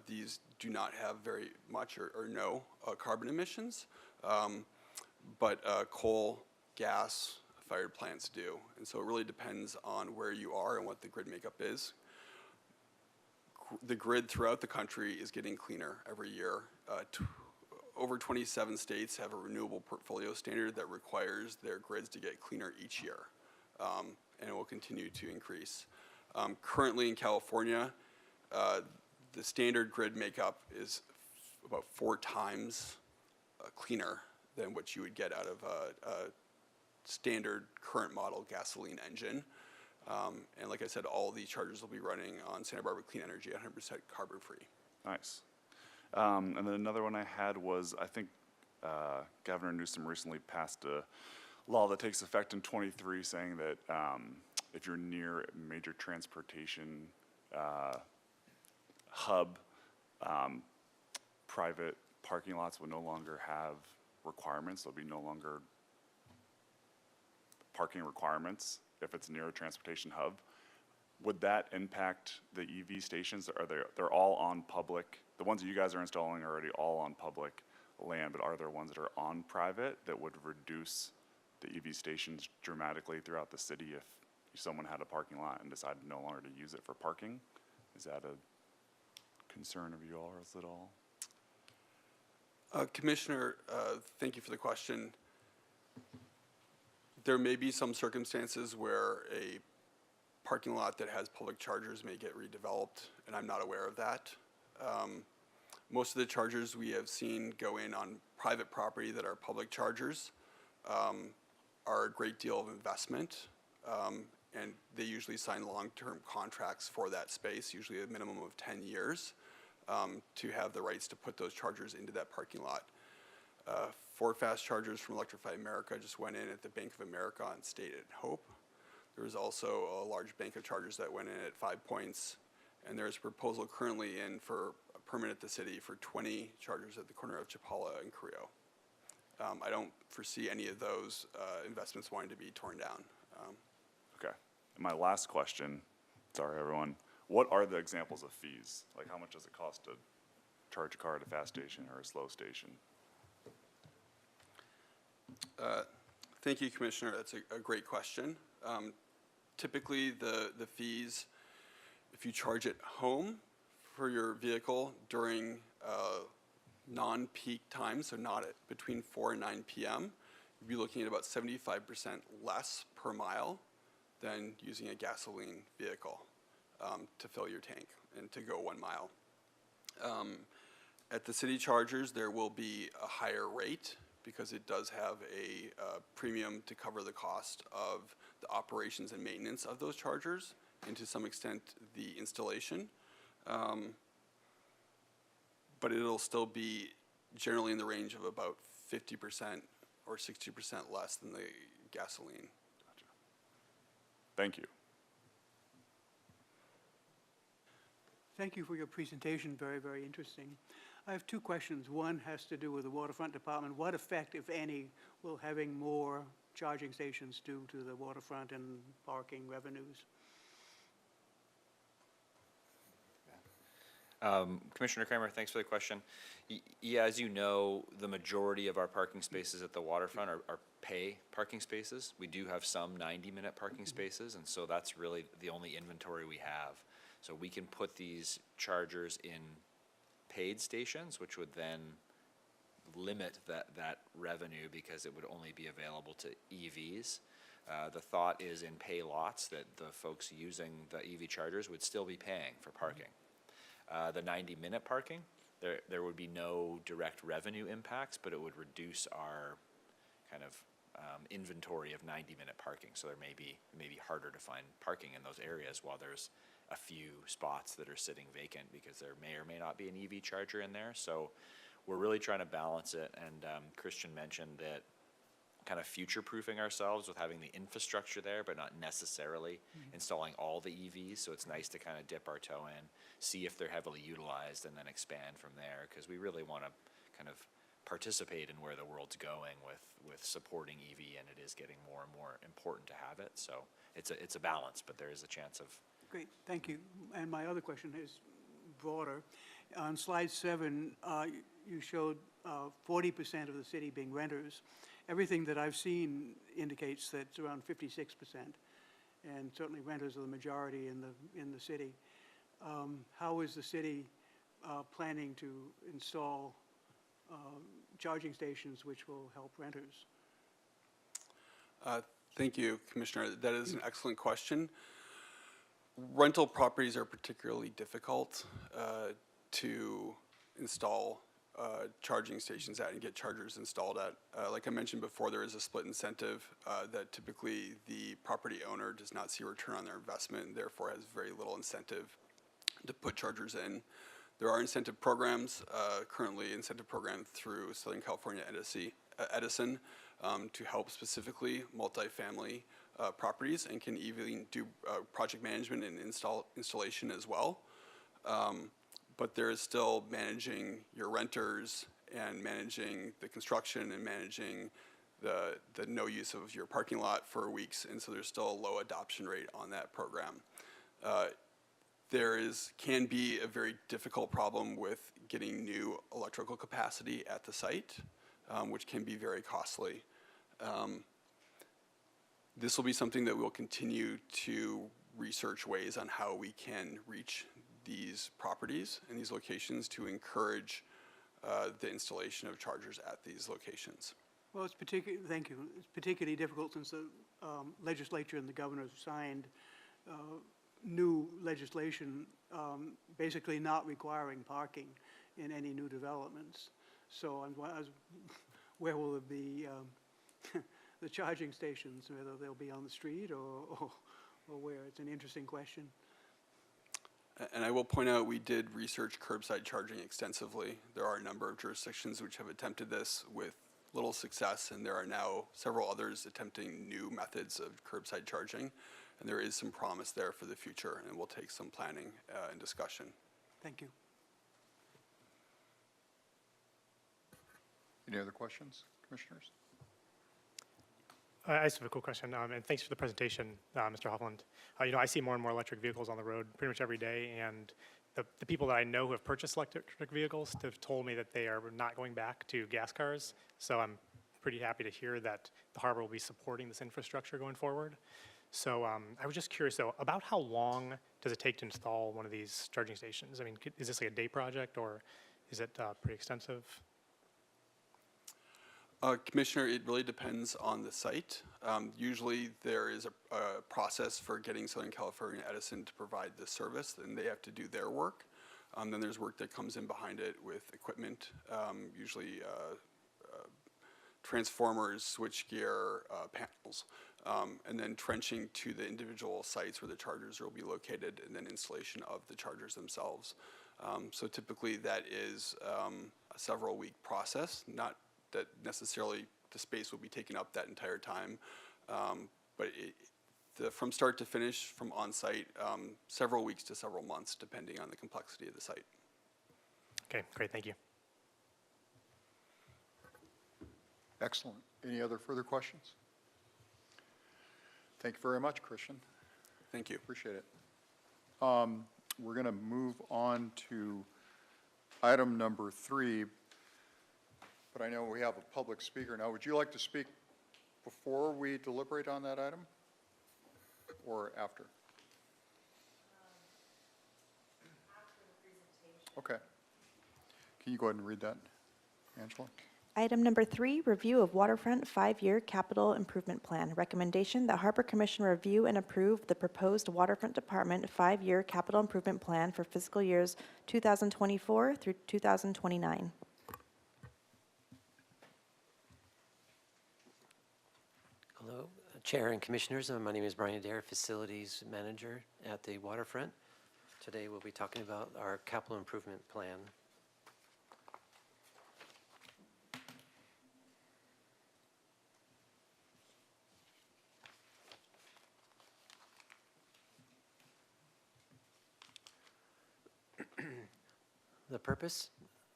Speaker 9: these do not have very much or no carbon emissions, but coal, gas, fired plants do. And so it really depends on where you are and what the grid makeup is. The grid throughout the country is getting cleaner every year. Over 27 states have a renewable portfolio standard that requires their grids to get cleaner each year, and it will continue to increase. Currently in California, the standard grid makeup is about 4 times cleaner than what you would get out of a standard current model gasoline engine. And like I said, all these chargers will be running on Santa Barbara Clean Energy, 100% carbon free.
Speaker 8: Nice. And then another one I had was, I think Governor Newsom recently passed a law that takes effect in '23 saying that if you're near a major transportation hub, private parking lots will no longer have requirements. There'll be no longer parking requirements if it's near a transportation hub. Would that impact the EV stations? They're all on public, the ones that you guys are installing are already all on public land, but are there ones that are on private that would reduce the EV stations dramatically throughout the city if someone had a parking lot and decided no longer to use it for parking? Is that a concern of yours at all?
Speaker 9: Commissioner, thank you for the question. There may be some circumstances where a parking lot that has public chargers may get redeveloped, and I'm not aware of that. Most of the chargers we have seen go in on private property that are public chargers are a great deal of investment, and they usually sign long-term contracts for that space, usually a minimum of 10 years, to have the rights to put those chargers into that parking lot. 4 fast chargers from Electrify America just went in at the Bank of America on State and Hope. There was also a large bank of chargers that went in at 5 Points, and there's a proposal currently in for a permit at the city for 20 chargers at the corner of Chapala and Carrillo. I don't foresee any of those investments wanting to be torn down.
Speaker 8: Okay. And my last question, sorry everyone, what are the examples of fees? Like how much does it cost to charge a car at a fast station or a slow station?
Speaker 9: Thank you, Commissioner. That's a great question. Typically, the fees, if you charge at home for your vehicle during non-peak times, so not at between 4 and 9 p.m., you'd be looking at about 75% less per mile than using a gasoline vehicle to fill your tank and to go 1 mile. At the city chargers, there will be a higher rate because it does have a premium to cover the cost of the operations and maintenance of those chargers, and to some extent the installation. But it'll still be generally in the range of about 50% or 60% less than the gasoline.
Speaker 8: Thank you.
Speaker 10: Thank you for your presentation, very, very interesting. I have two questions. One has to do with the waterfront department. What effect, if any, will having more charging stations do to the waterfront and parking revenues?
Speaker 7: Commissioner Kramer, thanks for the question. Yeah, as you know, the majority of our parking spaces at the waterfront are pay parking spaces. We do have some 90-minute parking spaces, and so that's really the only inventory we have. So we can put these chargers in paid stations, which would then limit that revenue because it would only be available to EVs. The thought is in pay lots that the folks using the EV chargers would still be paying for parking. The 90-minute parking, there would be no direct revenue impacts, but it would reduce our kind of inventory of 90-minute parking. So it may be harder to find parking in those areas while there's a few spots that are sitting vacant because there may or may not be an EV charger in there. So we're really trying to balance it. And Christian mentioned that kind of future-proofing ourselves with having the infrastructure there, but not necessarily installing all the EVs. So it's nice to kind of dip our toe in, see if they're heavily utilized, and then expand from there, because we really want to kind of participate in where the world's going with supporting EV, and it is getting more and more important to have it. So it's a balance, but there is a chance of.
Speaker 10: Great, thank you. And my other question is broader. On slide 7, you showed 40% of the city being renters. Everything that I've seen indicates that it's around 56%, and certainly renters are the majority in the city. How is the city planning to install charging stations which will help renters?
Speaker 9: Thank you, Commissioner. That is an excellent question. Rental properties are particularly difficult to install charging stations at and get chargers installed at. Like I mentioned before, there is a split incentive that typically the property owner does not see a return on their investment and therefore has very little incentive to put chargers in. There are incentive programs, currently incentive program through Southern California Edison to help specifically multifamily properties, and can even do project management and installation as well. But there is still managing your renters and managing the construction and managing the no use of your parking lot for weeks, and so there's still a low adoption rate on that program. Can be a very difficult problem with getting new electrical capacity at the site, which can be very costly. This will be something that we'll continue to research ways on how we can reach these properties and these locations to encourage the installation of chargers at these locations.
Speaker 10: Well, thank you. It's particularly difficult since the legislature and the governor signed new legislation basically not requiring parking in any new developments. So where will it be, the charging stations, whether they'll be on the street or where? It's an interesting question.
Speaker 9: And I will point out, we did research curbside charging extensively. There are a number of jurisdictions which have attempted this with little success, and there are now several others attempting new methods of curbside charging. And there is some promise there for the future, and we'll take some planning and discussion.
Speaker 10: Thank you.
Speaker 1: Any other questions, commissioners?
Speaker 3: I just have a quick question, and thanks for the presentation, Mr. Hovland. I see more and more electric vehicles on the road pretty much every day, and the people that I know who have purchased electric vehicles have told me that they are not going back to gas cars. So I'm pretty happy to hear that the harbor will be supporting this infrastructure going forward. So I was just curious, though, about how long does it take to install one of these charging stations? I mean, is this like a day project, or is it pretty extensive?
Speaker 9: Commissioner, it really depends on the site. Usually, there is a process for getting Southern California Edison to provide the service, and they have to do their work. Then there's work that comes in behind it with equipment, usually transformers, switchgear, panels, and then trenching to the individual sites where the chargers will be located, and then installation of the chargers themselves. So typically, that is a several-week process, not that necessarily the space will be taken up that entire time, but from start to finish, from on-site, several weeks to several months, depending on the complexity of the site.
Speaker 3: Okay, great, thank you.
Speaker 1: Excellent. Any other further questions? Thank you very much, Christian.
Speaker 9: Thank you.
Speaker 1: Appreciate it. We're going to move on to item number 3, but I know we have a public speaker now. Would you like to speak before we deliberate on that item, or after? After the presentation. Okay. Can you go ahead and read that, Angela?
Speaker 2: Item number 3, review of waterfront 5-year capital improvement plan. Recommendation that Harbor Commission review and approve the proposed waterfront department 5-year capital improvement plan for fiscal years 2024 through 2029.
Speaker 11: Hello, Chair and Commissioners. My name is Brian Adair, Facilities Manager at the Waterfront. Today we'll be talking about our capital improvement plan. The purpose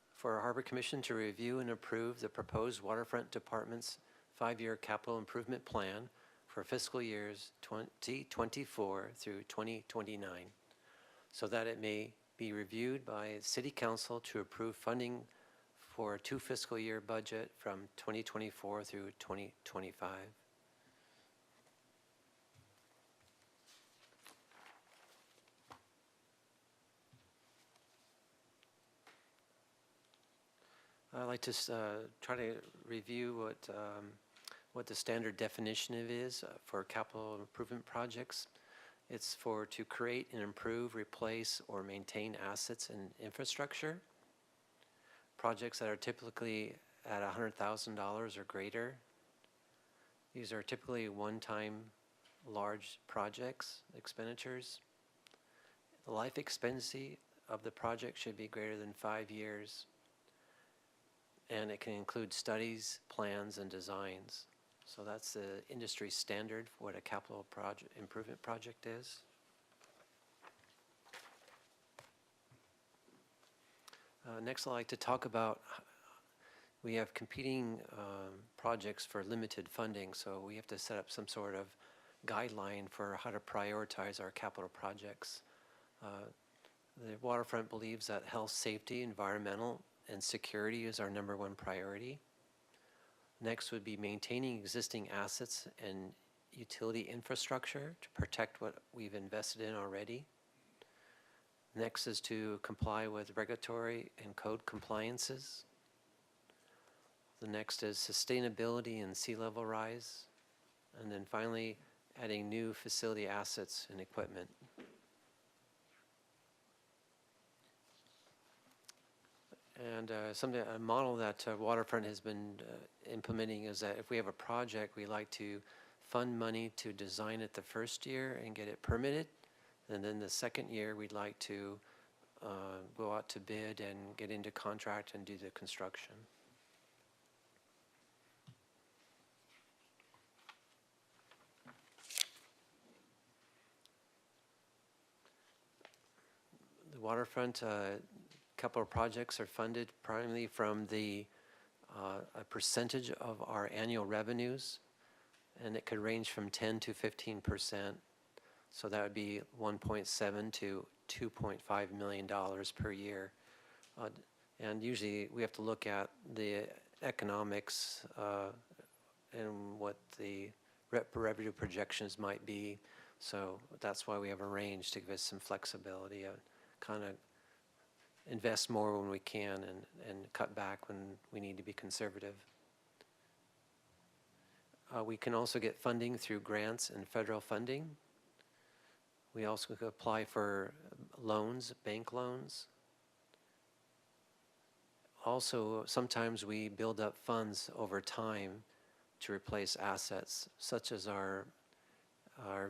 Speaker 11: for Harbor Commission to review and approve the proposed Waterfront Department's 5-year capital improvement plan for fiscal years 2024 through 2029, so that it may be reviewed by City Council to approve funding for a 2 fiscal year budget from 2024 through 2025. I'd like to try to review what the standard definition of is for capital improvement projects. It's to create and improve, replace, or maintain assets and infrastructure. Projects that are typically at $100,000 or greater. These are typically one-time large projects, expenditures. The life expectancy of the project should be greater than 5 years. And it can include studies, plans, and designs. So that's the industry standard for what a capital improvement project is. Next, I'd like to talk about, we have competing projects for limited funding, so we have to set up some sort of guideline for how to prioritize our capital projects. The Waterfront believes that health, safety, environmental, and security is our #1 priority. Next would be maintaining existing assets and utility infrastructure to protect what we've invested in already. Next is to comply with regulatory and code compliances. The next is sustainability and sea level rise. And then finally, adding new facility assets and equipment. And a model that Waterfront has been implementing is that if we have a project, we like to fund money to design it the first year and get it permitted. And then the second year, we'd like to go out to bid and get into contract and do the construction. The Waterfront couple of projects are funded primarily from a percentage of our annual revenues, and it could range from 10 to 15%. So that would be $1.7 to $2.5 million per year. And usually we have to look at the economics and what the revenue projections might be. So that's why we have a range to give us some flexibility, kind of invest more when we can and cut back when we need to be conservative. We can also get funding through grants and federal funding. We also could apply for loans, bank loans. Also, sometimes we build up funds over time to replace assets, such as our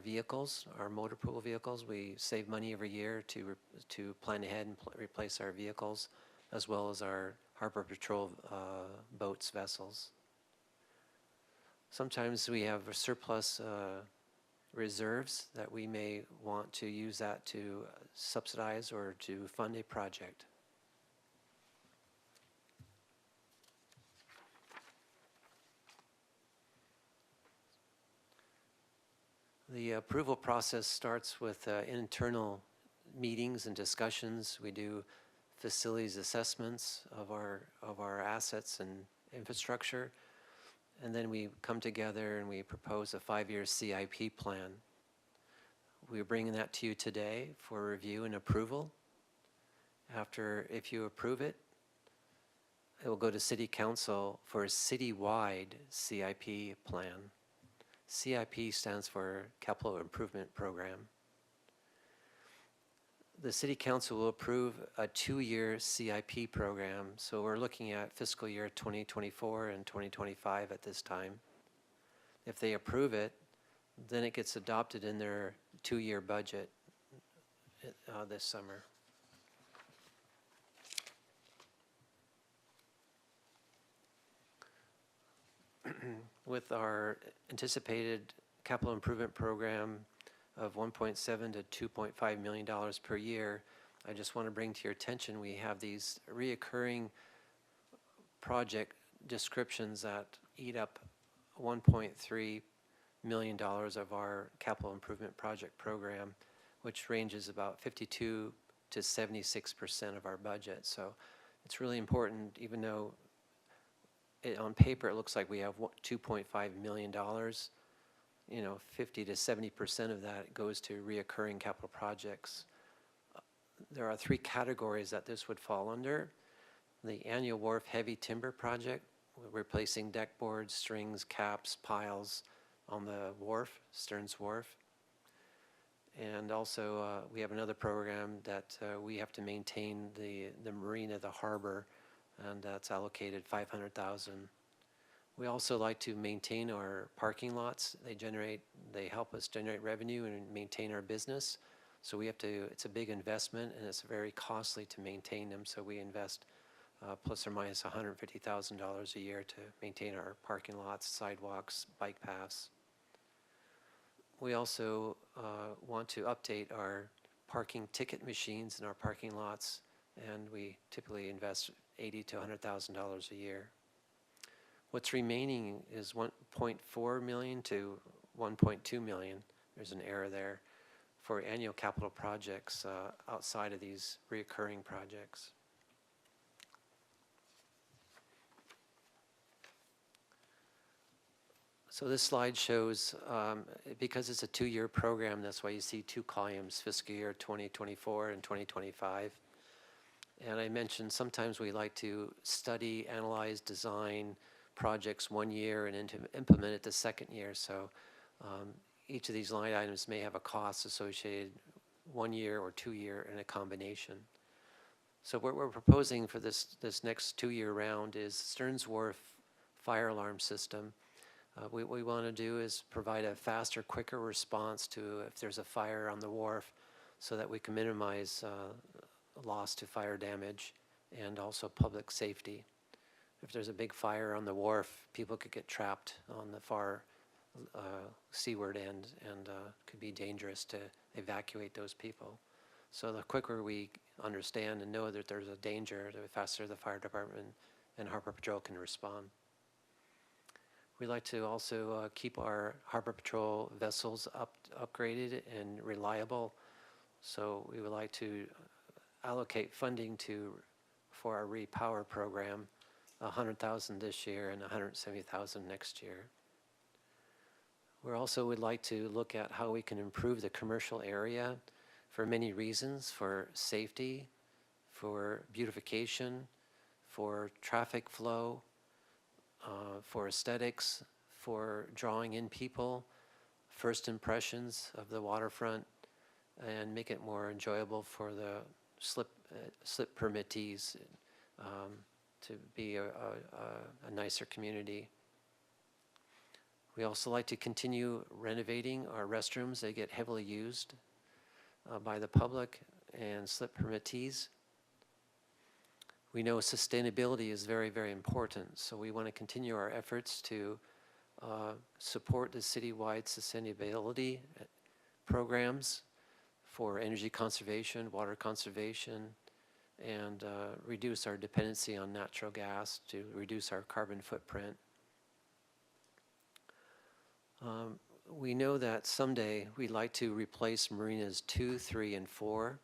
Speaker 11: vehicles, our motor pool vehicles. We save money every year to plan ahead and replace our vehicles, as well as our Harbor Patrol boats, vessels. Sometimes we have a surplus reserves that we may want to use that to subsidize or to fund a project. The approval process starts with internal meetings and discussions. We do facilities assessments of our assets and infrastructure. And then we come together and we propose a 5-year CIP plan. We're bringing that to you today for review and approval. If you approve it, it will go to City Council for a citywide CIP plan. CIP stands for Capital Improvement Program. The City Council will approve a 2-year CIP program, so we're looking at fiscal year 2024 and 2025 at this time. If they approve it, then it gets adopted in their 2-year budget this summer. With our anticipated capital improvement program of $1.7 to $2.5 million per year, I just want to bring to your attention, we have these reoccurring project descriptions that eat up $1.3 million of our capital improvement project program, which ranges about 52 to 76% of our budget. So it's really important, even though on paper it looks like we have $2.5 million, 50 to 70% of that goes to reoccurring capital projects. There are 3 categories that this would fall under. The annual wharf heavy timber project, replacing deck boards, strings, caps, piles on the wharf, Stearns Wharf. And also we have another program that we have to maintain the marina, the harbor, and that's allocated $500,000. We also like to maintain our parking lots. They help us generate revenue and maintain our business. So it's a big investment and it's very costly to maintain them. So we invest plus or minus $150,000 a year to maintain our parking lots, sidewalks, bike paths. We also want to update our parking ticket machines in our parking lots, and we typically invest $80,000 to $100,000 a year. What's remaining is $1.4 million to $1.2 million. There's an error there for annual capital projects outside of these recurring projects. So this slide shows, because it's a 2-year program, that's why you see 2 columns, fiscal year 2024 and 2025. And I mentioned sometimes we like to study, analyze, design projects 1 year and implement it the 2nd year. So each of these line items may have a cost associated 1 year or 2 year in a combination. So what we're proposing for this next 2-year round is Stearns Wharf fire alarm system. What we want to do is provide a faster, quicker response to if there's a fire on the wharf so that we can minimize loss to fire damage and also public safety. If there's a big fire on the wharf, people could get trapped on the far seaward end and could be dangerous to evacuate those people. So the quicker we understand and know that there's a danger, the faster the fire department and Harbor Patrol can respond. We like to also keep our Harbor Patrol vessels upgraded and reliable. So we would like to allocate funding for our repower program, $100,000 this year and $170,000 next year. We also would like to look at how we can improve the commercial area for many reasons, for safety, for beautification, for traffic flow, for aesthetics, for drawing in people, first impressions of the waterfront, and make it more enjoyable for the slip permittees to be a nicer community. We also like to continue renovating our restrooms. They get heavily used by the public and slip permittees. We know sustainability is very, very important, so we want to continue our efforts to support the citywide sustainability programs for energy conservation, water conservation, and reduce our dependency on natural gas to reduce our carbon footprint. We know that someday we'd like to replace Marinas 2, 3, and 4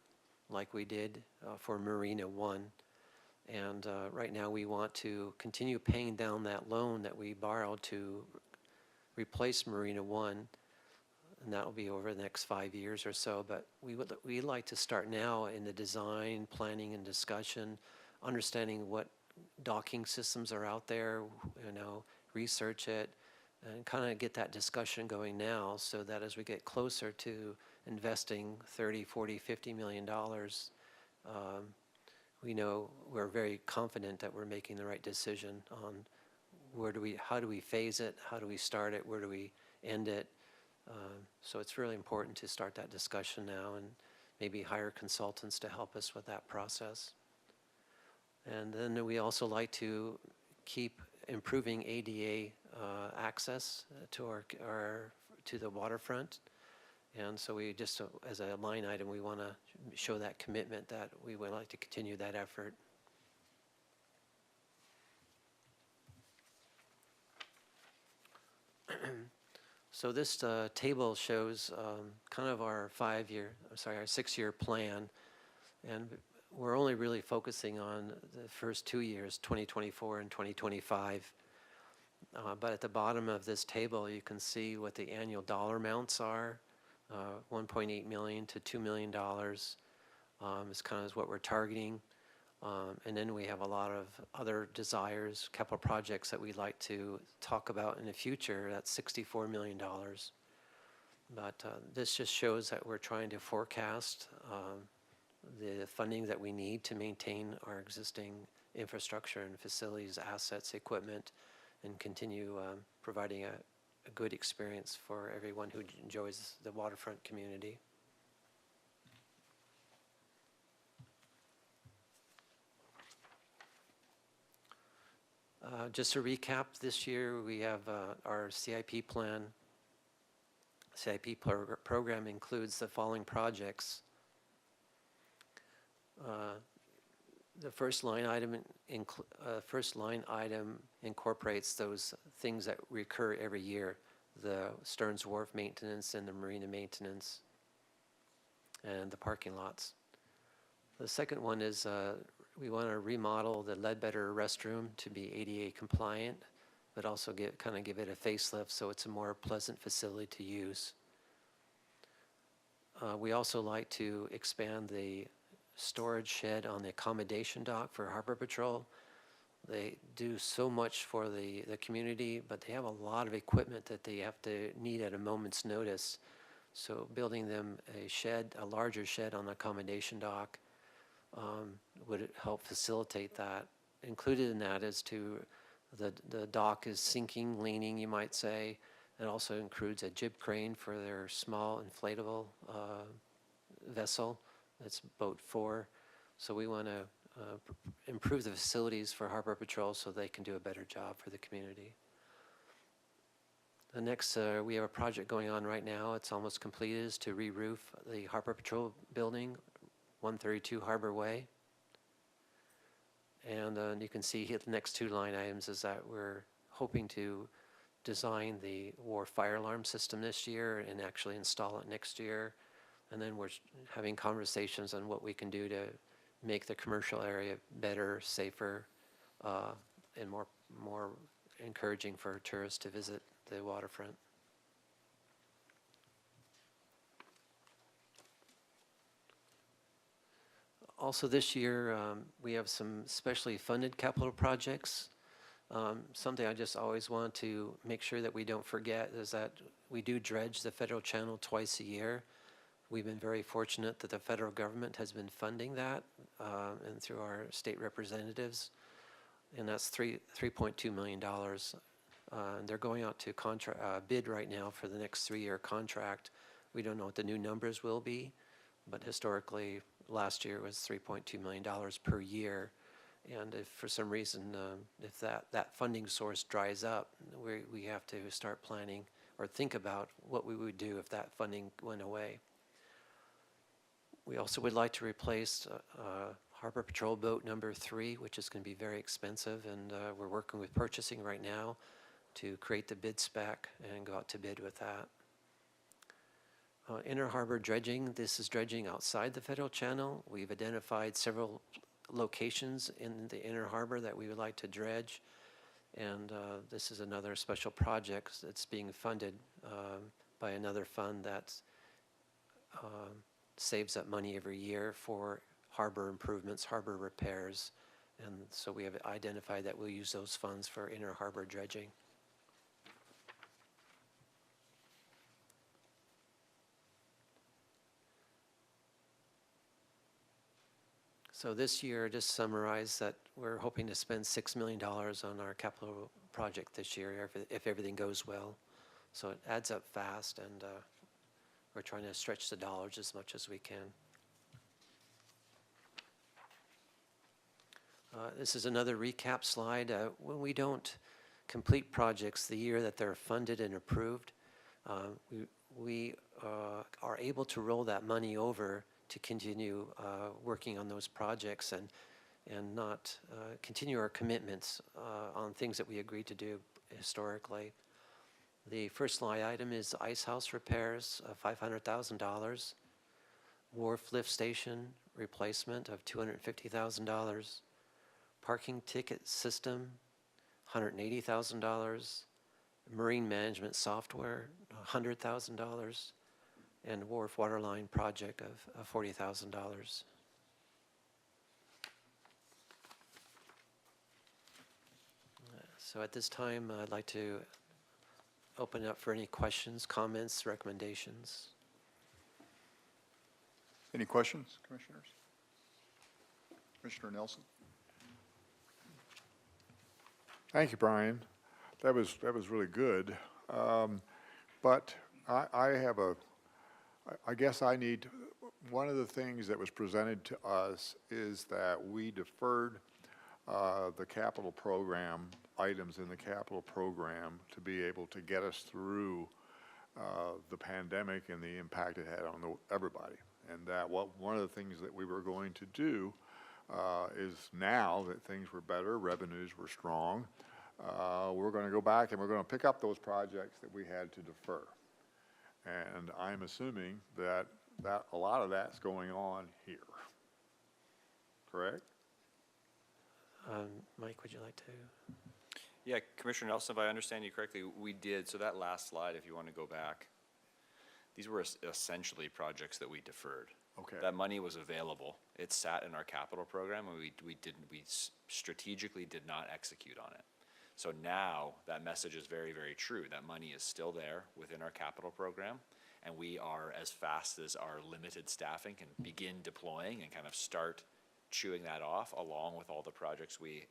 Speaker 11: like we did for Marina 1. And right now we want to continue paying down that loan that we borrowed to replace Marina 1, and that will be over the next 5 years or so. But we'd like to start now in the design, planning, and discussion, understanding what docking systems are out there, research it, and kind of get that discussion going now so that as we get closer to investing $30, $40, $50 million, we know we're very confident that we're making the right decision on how do we phase it, how do we start it, where do we end it. So it's really important to start that discussion now and maybe hire consultants to help us with that process. And then we also like to keep improving ADA access to to the waterfront. And so we just, as a line item, we want to show that commitment that we would like to continue that effort. So this table shows kind of our our 6-year plan. And we're only really focusing on the first 2 years, 2024 and 2025. But at the bottom of this table, you can see what the annual dollar amounts are. $1.8 million to $2 million is kind of what we're targeting. And then we have a lot of other desires, capital projects that we'd like to talk about in the future. That's $64 million. But this just shows that we're trying to forecast the funding that we need to maintain our existing infrastructure and facilities, assets, equipment, and continue providing a good experience for everyone who enjoys the waterfront community. Just to recap, this year we have our CIP plan. CIP program includes the following projects. The first line item incorporates those things that recur every year: the Stearns Wharf maintenance and the marina maintenance, and the parking lots. The second one is we want to remodel the Ledbetter restroom to be ADA compliant, but also kind of give it a facelift so it's a more pleasant facility to use. We also like to expand the storage shed on the accommodation dock for Harbor Patrol. They do so much for the community, but they have a lot of equipment that they have to need at a moment's notice. So building them a larger shed on the accommodation dock would help facilitate that. Included in that is the dock is sinking, leaning, you might say. It also includes a jib crane for their small inflatable vessel. That's boat 4. So we want to improve the facilities for Harbor Patrol so they can do a better job for the community. The next, we have a project going on right now. It's almost completed, is to re-roof the Harbor Patrol building, 132 Harbor Way. And you can see here the next 2 line items is that we're hoping to design the wharf fire alarm system this year and actually install it next year. And then we're having conversations on what we can do to make the commercial area better, safer, and more encouraging for tourists to visit the waterfront. Also this year, we have some specially funded capital projects. Something I just always want to make sure that we don't forget is that we do dredge the federal channel twice a year. We've been very fortunate that the federal government has been funding that, and through our state representatives, and that's $3.2 million. They're going out to bid right now for the next 3-year contract. We don't know what the new numbers will be, but historically, last year was $3.2 million per year. And if for some reason, if that funding source dries up, we have to start planning or think about what we would do if that funding went away. We also would like to replace Harbor Patrol Boat number 3, which is going to be very expensive, and we're working with purchasing right now to create the bid spec and go out to bid with that. Inner harbor dredging, this is dredging outside the federal channel. We've identified several locations in the inner harbor that we would like to dredge, and this is another special project that's being funded by another fund that saves up money every year for harbor improvements, harbor repairs, and so we have identified that we'll use those funds for inner harbor dredging. So this year, just summarize that we're hoping to spend $6 million on our capital project this year if everything goes well. So it adds up fast, and we're trying to stretch the dollars as much as we can. This is another recap slide. When we don't complete projects the year that they're funded and approved, we are able to roll that money over to continue working on those projects and not continue our commitments on things that we agreed to do historically. The first line item is ice house repairs of $500,000, wharf lift station replacement of $250,000, parking ticket system $180,000, marine management software $100,000, and wharf waterline project of $40,000. So at this time, I'd like to open up for any questions, comments, recommendations.
Speaker 1: Any questions, commissioners? Commissioner Nelson?
Speaker 6: Thank you, Brian. That was really good. But I guess I need, one of the things that was presented to us is that we deferred the capital program, items in the capital program to be able to get us through the pandemic and the impact it had on everybody. And that one of the things that we were going to do is now that things were better, revenues were strong, we're going to go back and we're going to pick up those projects that we had to defer. And I'm assuming that a lot of that's going on here, correct?
Speaker 11: Mike, would you like to?
Speaker 7: Yeah, Commissioner Nelson, if I understand you correctly, we did, so that last slide, if you want to go back, these were essentially projects that we deferred.
Speaker 6: Okay.
Speaker 7: That money was available. It sat in our capital program, and we strategically did not execute on it. So now that message is very, very true. That money is still there within our capital program, and we are, as fast as our limited staffing can begin deploying and kind of start chewing that off, along with all the projects we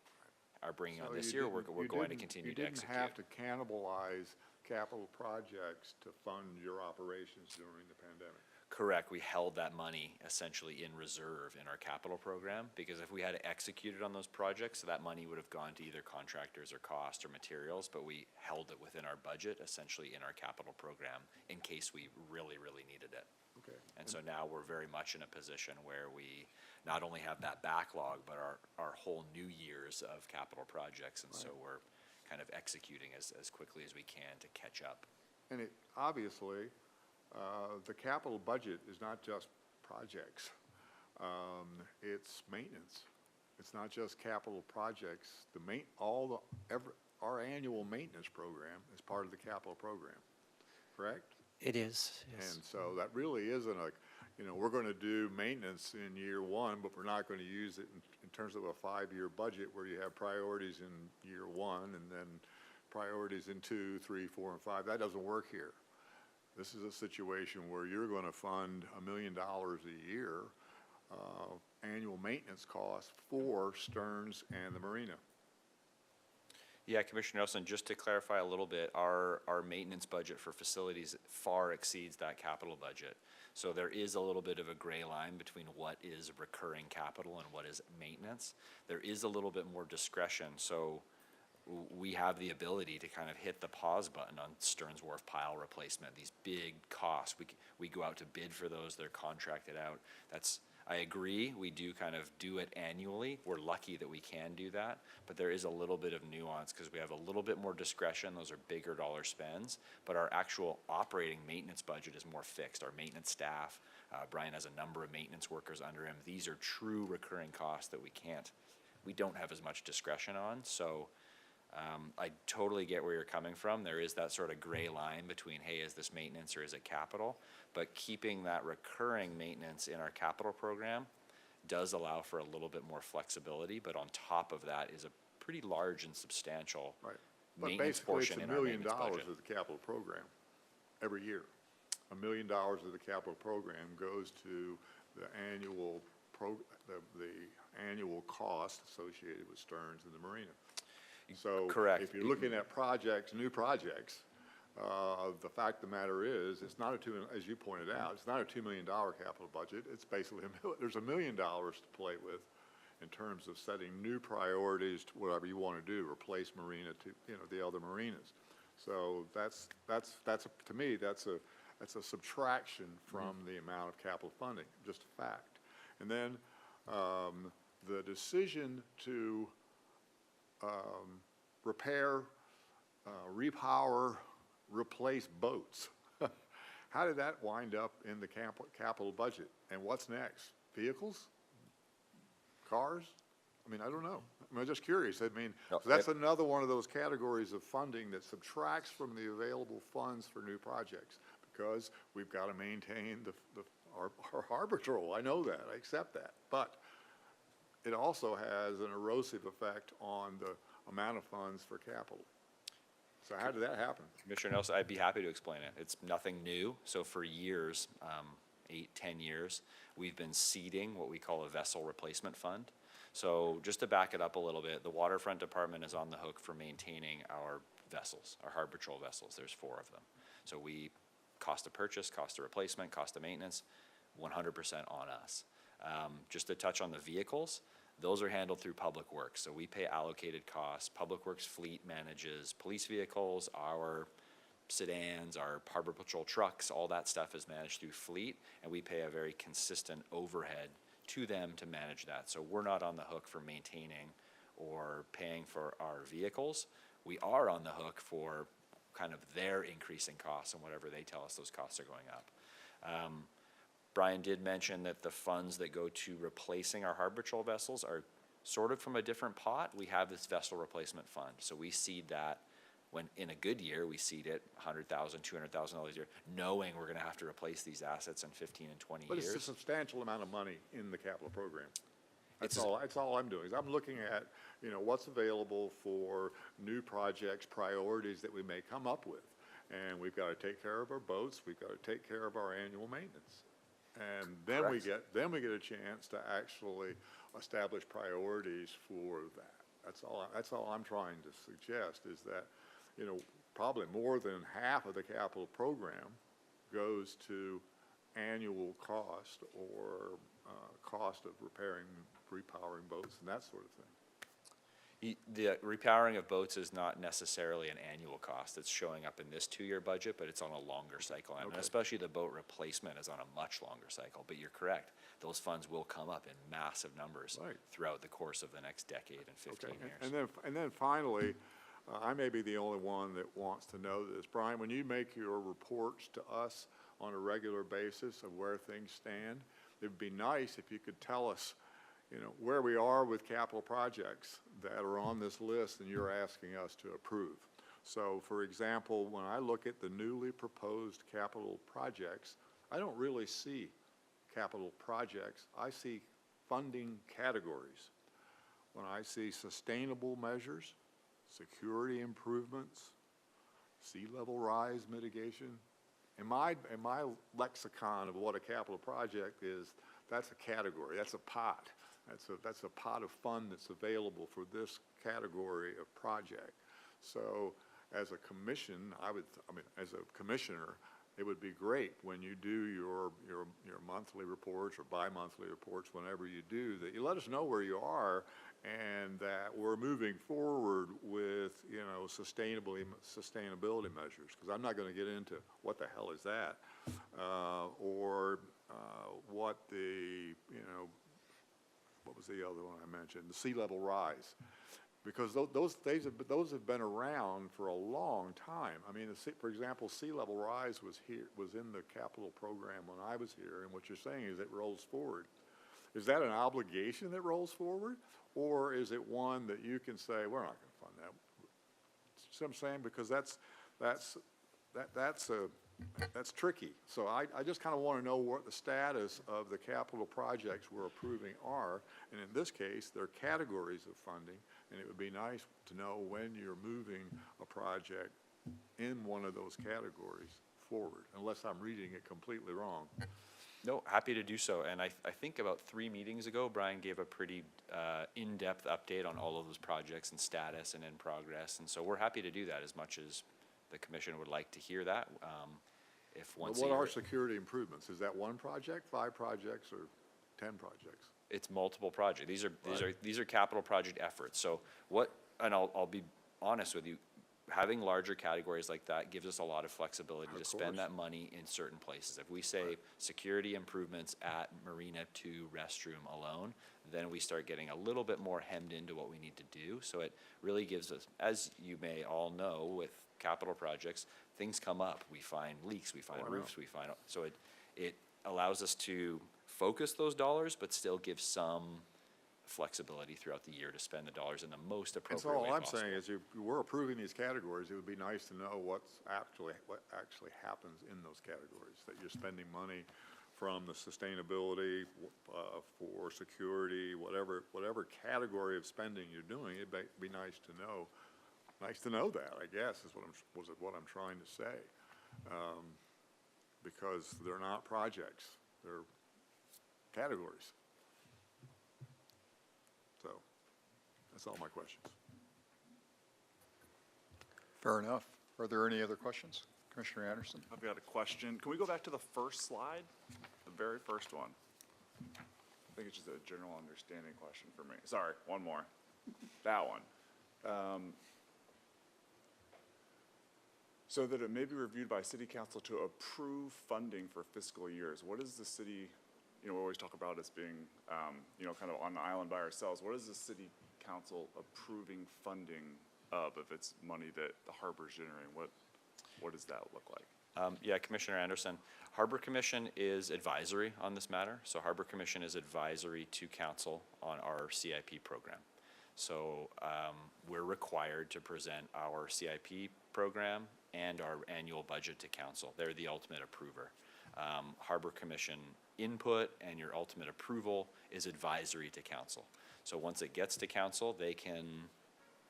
Speaker 7: are bringing on this year, we're going to continue to execute.
Speaker 6: You didn't have to cannibalize capital projects to fund your operations during the pandemic.
Speaker 7: Correct. We held that money essentially in reserve in our capital program, because if we had executed on those projects, that money would have gone to either contractors or cost or materials, but we held it within our budget, essentially in our capital program, in case we really, really needed it.
Speaker 6: Okay.
Speaker 7: And so now we're very much in a position where we not only have that backlog, but our whole new years of capital projects, and so we're kind of executing as quickly as we can to catch up.
Speaker 6: And it, obviously, the capital budget is not just projects. It's maintenance. It's not just capital projects. Our annual maintenance program is part of the capital program, correct?
Speaker 11: It is, yes.
Speaker 6: And so that really isn't a, we're going to do maintenance in year one, but we're not going to use it in terms of a 5-year budget where you have priorities in year one and then priorities in 2, 3, 4, and 5. That doesn't work here. This is a situation where you're going to fund $1 million a year annual maintenance costs for Stearns and the marina.
Speaker 7: Yeah, Commissioner Nelson, just to clarify a little bit, our maintenance budget for facilities far exceeds that capital budget. So there is a little bit of a gray line between what is recurring capital and what is maintenance. There is a little bit more discretion, so we have the ability to kind of hit the pause button on Stearns Wharf pile replacement, these big costs. We go out to bid for those, they're contracted out. I agree, we do kind of do it annually. We're lucky that we can do that, but there is a little bit of nuance because we have a little bit more discretion. Those are bigger dollar spends, but our actual operating maintenance budget is more fixed. Our maintenance staff, Brian has a number of maintenance workers under him. These are true recurring costs that we don't have as much discretion on. So I totally get where you're coming from. There is that sort of gray line between, hey, is this maintenance or is it capital? But keeping that recurring maintenance in our capital program does allow for a little bit more flexibility, but on top of that is a pretty large and substantial
Speaker 6: Right. But
Speaker 7: maintenance
Speaker 6: basically, it's
Speaker 7: portion
Speaker 6: $1
Speaker 7: in our
Speaker 6: million
Speaker 7: maintenance budget.
Speaker 6: of the capital program every year. $1 million of the capital program goes to the annual the annual cost associated with Stearns and the marina. So
Speaker 7: Correct.
Speaker 6: if you're looking at projects, new projects, the fact of the matter is, it's not as you pointed out, it's not a $2 million capital budget. It's basically there's $1 million to play with in terms of setting new priorities to whatever you want to do, replace marina to the other marinas. So that's to me that's a subtraction from the amount of capital funding, just a fact. And then the decision to repair, repower, replace boats. How did that wind up in the capital budget? And what's next? Vehicles? Cars? I mean, I don't know. I'm just curious. I mean,
Speaker 7: No,
Speaker 6: that's another one of those categories of funding that subtracts from the available funds for new projects because we've got to maintain our harbor patrol. I know that. I accept that. But it also has an erosive effect on the amount of funds for capital. So how did that happen?
Speaker 7: Commissioner Nelson, I'd be happy to explain it. It's nothing new. So for years, 8, 10 years, we've been seeding what we call a vessel replacement fund. So just to back it up a little bit, the Waterfront Department is on the hook for maintaining our vessels, our harbor patrol vessels. There's 4 of them. So we cost of purchase, cost of replacement, cost of maintenance, 100% on us. Just to touch on the vehicles, those are handled through Public Works. So we pay allocated costs. Public Works fleet manages police vehicles, our sedans, our harbor patrol trucks, all that stuff is managed through fleet, and we pay a very consistent overhead to them to manage that. So we're not on the hook for maintaining or paying for our vehicles. We are on the hook for kind of their increasing costs and whatever they tell us those costs are going up. Brian did mention that the funds that go to replacing our harbor patrol vessels are sort of from a different pot. We have this vessel replacement fund, so we seed that when in a good year we seed it $100,000, $200,000 a year, knowing we're going to have to replace these assets in 15 and 20
Speaker 6: But
Speaker 7: years.
Speaker 6: it's a substantial amount of money in the capital program. That's all I'm doing, is I'm looking at, what's available for new projects, priorities that we may come up with. And we've got to take care of our boats, we've got to take care of our annual maintenance. And then we get a chance to actually establish priorities for that. That's all I'm trying to suggest is that, probably more than half of the capital program goes to annual cost or cost of repairing, repowering boats and that sort of thing.
Speaker 7: The repowering of boats is not necessarily an annual cost. It's showing up in this 2-year budget, but it's on a longer cycle. And especially the boat replacement is on a much longer cycle. But you're correct. Those funds will come up in massive numbers throughout the course of the next decade and 15 years.
Speaker 6: And then finally, I may be the only one that wants to know this. Brian, when you make your reports to us on a regular basis of where things stand, it would be nice if you could tell us where we are with capital projects that are on this list and you're asking us to approve. So, for example, when I look at the newly proposed capital projects, I don't really see capital projects. I see funding categories. When I see sustainable measures, security improvements, sea level rise mitigation, in my lexicon of what a capital project is, that's a category, that's a pot. That's a pot of fund that's available for this category of project. So as a commission, as a commissioner, it would be great when you do your monthly reports or bi-monthly reports, whenever you do, that you let us know where you are and that we're moving forward with, sustainability measures. Because I'm not going to get into what the hell is that, or what the, what was the other one I mentioned? The sea level rise. Because those have been around for a long time. I mean, for example, sea level rise was in the capital program when I was here, and what you're saying is it rolls forward. Is that an obligation that rolls forward, or is it one that you can say, we're not going to fund that? See what I'm saying? Because that's tricky. So I just kind of want to know what the status of the capital projects we're approving are, and in this case, they're categories of funding, and it would be nice to know when you're moving a project in one of those categories forward, unless I'm reading it completely wrong.
Speaker 7: No, happy to do so. And I think about 3 meetings ago, Brian gave a pretty in-depth update on all of those projects and status and in progress. And so we're happy to do that as much as the commission would like to hear that. If once
Speaker 6: But what
Speaker 7: a year,
Speaker 6: are security improvements? Is that 1 project, 5 projects, or 10 projects?
Speaker 7: it's multiple projects. These are capital project efforts. So and I'll be honest with you, having larger categories like that gives us a lot of flexibility to spend that money in certain places. If we say security improvements at Marina 2 restroom alone, then we start getting a little bit more hemmed into what we need to do. So it really gives us, as you may all know, with capital projects, things come up. We find leaks, we find roofs, so it allows us to focus those dollars, but still give some flexibility throughout the year to spend the dollars in the most
Speaker 6: And
Speaker 7: appropriate
Speaker 6: so
Speaker 7: way
Speaker 6: all I'm
Speaker 7: possible.
Speaker 6: saying is, we're approving these categories, it would be nice to know what actually happens in those categories, that you're spending money from the sustainability, for security, whatever category of spending you're doing. It'd be nice to know. Nice to know that, I guess, is what I'm trying to say. Because they're not projects, they're categories. So, that's all my questions.
Speaker 1: Fair enough. Are there any other questions? Commissioner Anderson?
Speaker 8: I've got a question. Can we go back to the first slide? The very first one. I think it's just a general understanding question for me. Sorry, one more. That one. So that it may be reviewed by city council to approve funding for fiscal years. What is the city, we always talk about us being, kind of on the island by ourselves. What is the city council approving funding of if it's money that the harbor's generating? What does that look like?
Speaker 7: Yeah, Commissioner Anderson, Harbor Commission is advisory on this matter. So Harbor Commission is advisory to council on our CIP program. So we're required to present our CIP program and our annual budget to council. They're the ultimate approver. Harbor Commission input and your ultimate approval is advisory to council. So once it gets to council, they can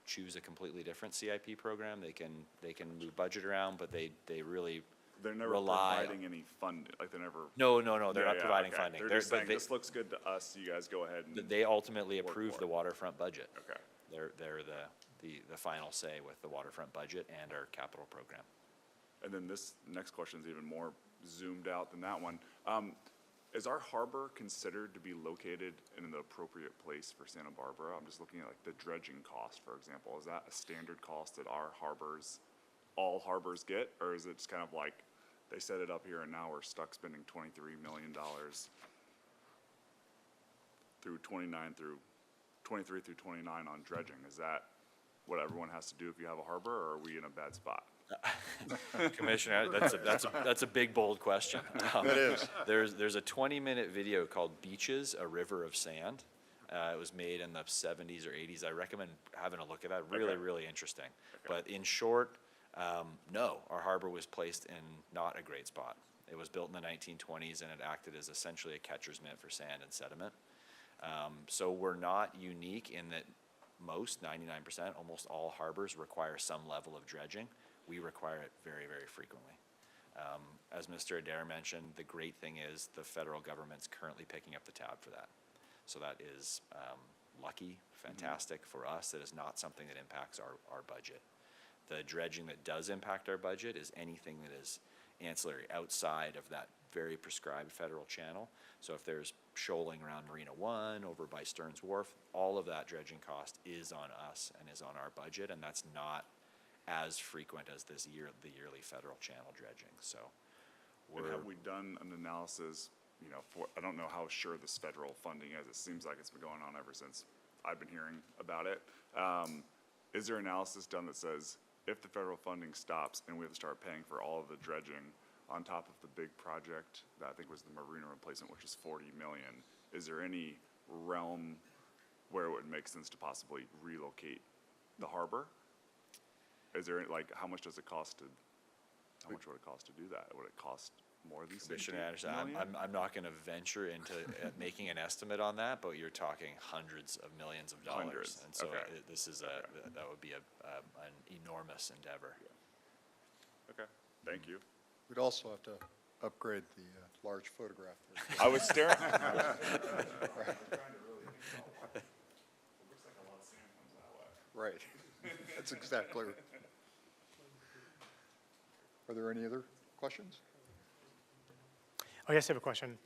Speaker 7: choose a completely different CIP program. They can move budget around, but they really
Speaker 8: They're never
Speaker 7: rely
Speaker 8: providing any funding, like they're never.
Speaker 7: No, they're not
Speaker 8: Yeah,
Speaker 7: providing
Speaker 8: okay.
Speaker 7: funding.
Speaker 8: They're just saying,
Speaker 7: they,
Speaker 8: this looks good to us, you guys go ahead and.
Speaker 7: they ultimately
Speaker 8: work
Speaker 7: approve
Speaker 8: for
Speaker 7: the
Speaker 8: it.
Speaker 7: waterfront budget.
Speaker 8: Okay.
Speaker 7: They're the final say with the waterfront budget and our capital program.
Speaker 8: And then this next question is even more zoomed out than that one. Is our harbor considered to be located in the appropriate place for Santa Barbara? I'm just looking at like the dredging cost, for example. Is that a standard cost that all harbors get? Or is it just kind of like, they set it up here and now we're stuck spending $23 million through 23 through 29 on dredging? Is that what everyone has to do if you have a harbor, or are we in a bad spot?
Speaker 7: Commissioner, that's a big, bold question.
Speaker 1: It is.
Speaker 7: There's a 20-minute video called Beaches, A River of Sand. It was made in the 70s or 80s. I recommend having a look at that. Really,
Speaker 8: Okay.
Speaker 7: really interesting.
Speaker 8: Okay.
Speaker 7: But in short, No, our harbor was placed in not a great spot. It was built in the 1920s, and it acted as essentially a catcher's mitt for sand and sediment. So we're not unique in that most, 99%, almost all harbors require some level of dredging. We require it very, very frequently. As Mr. Adair mentioned, the great thing is the federal government's currently picking up the tab for that. So that is lucky, fantastic for us. It is not something that impacts our budget. The dredging that does impact our budget is anything that is ancillary outside of that very prescribed federal channel. So if there's shoaling around Marina One, over by Stearns Wharf, all of that dredging cost is on us and is on our budget, and that's not as frequent as the yearly federal channel dredging. So
Speaker 8: And have we done an analysis, you know, I don't know how sure this federal funding is. It seems like it's been going on ever since I've been hearing about it. Is there analysis done that says if the federal funding stops and we have to start paying for all of the dredging on top of the big project that I think was the marina replacement, which is 40 million, is there any realm where it would make sense to possibly relocate the harbor? Is there, like, how much does it cost to, how much would it cost to do that? Would it cost more than 60
Speaker 7: Commissioner Anderson,
Speaker 8: million?
Speaker 7: I'm not going to venture into making an estimate on that, but you're talking hundreds of millions of dollars.
Speaker 8: Hundreds,
Speaker 7: And so
Speaker 8: okay.
Speaker 7: this is that would be an enormous endeavor.
Speaker 8: Okay, thank you.
Speaker 1: We'd also have to upgrade the large photograph.
Speaker 8: I was staring.
Speaker 1: Right. That's exactly. Are there any other questions?
Speaker 3: Oh, yes, I have a question.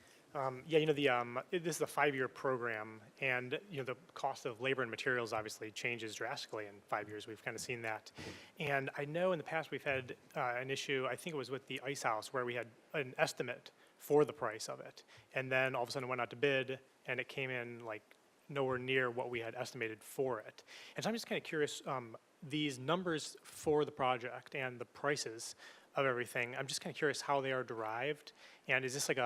Speaker 3: Yeah, you know, this is a 5-year program, and, you know, the cost of labor and materials obviously changes drastically in 5 years. We've kind of seen that. And I know in the past we've had an issue, I think it was with the ice house, where we had an estimate for the price of it. And then all of a sudden it went out to bid, and it came in like nowhere near what we had estimated for it. And so I'm just kind of curious, these numbers for the project and the prices of everything, I'm just kind of curious how they are derived. And is this like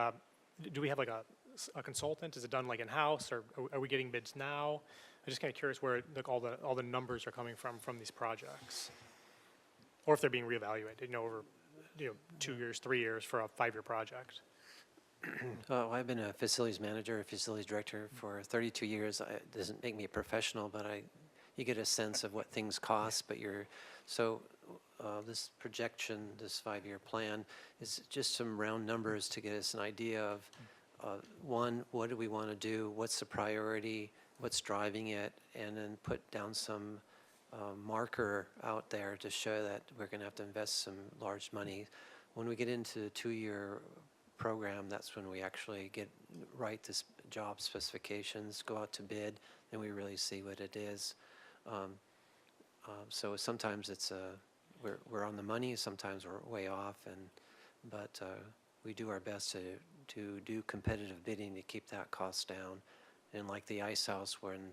Speaker 3: do we have like a consultant? Is it done like in-house, or are we getting bids now? I'm just kind of curious where like all the numbers are coming from these projects, or if they're being reevaluated, you know, over 2 years, 3 years for a 5-year project.
Speaker 11: Well, I've been a facilities manager, a facilities director for 32 years. It doesn't make me a professional, but you get a sense of what things cost. But this projection, this 5-year plan, is just some round numbers to get us an idea of, one, what do we want to do, what's the priority, what's driving it, and then put down some marker out there to show that we're going to have to invest some large money. When we get into the 2-year program, that's when we actually write this job specifications, go out to bid, and we really see what it is. So sometimes it's we're on the money, sometimes we're way off, but we do our best to do competitive bidding to keep that cost down. And like the ice house, when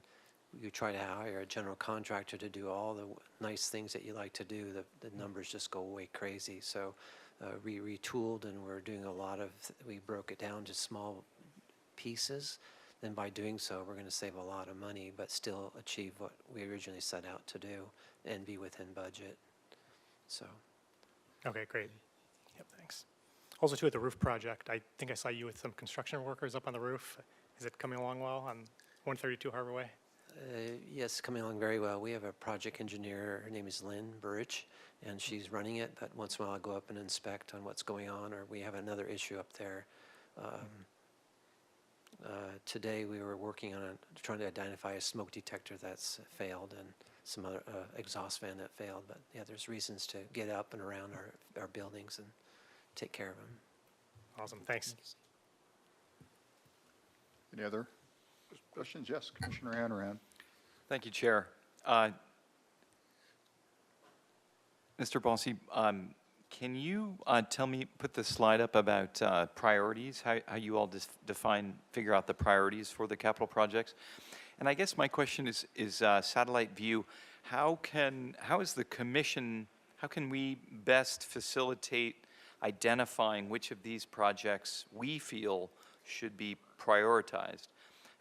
Speaker 11: you try to hire a general contractor to do all the nice things that you like to do, the numbers just go way crazy. So we retooled, and we're doing we broke it down to small pieces. Then by doing so, we're going to save a lot of money, but still achieve what we originally set out to do and be within budget. So.
Speaker 3: Okay, great. Yep, thanks. Also, too, at the roof project, I think I saw you with some construction workers up on the roof. Is it coming along well on 132 Harbor Way?
Speaker 11: Yes, coming along very well. We have a project engineer, her name is Lynn Burrich, and she's running it, but once in a while I'll go up and inspect on what's going on, or we have another issue up there. Today we were working on trying to identify a smoke detector that's failed and some other exhaust fan that failed, but yeah, there's reasons to get up and around our buildings and take care of them.
Speaker 3: Awesome, thanks.
Speaker 1: Any other questions? Yes, Commissioner Hanrahan.
Speaker 4: Thank you, Chair. Mr. Bossy, can you put the slide up about priorities, how you all figure out the priorities for the capital projects? And I guess my question is satellite view. How can we best facilitate identifying which of these projects we feel should be prioritized?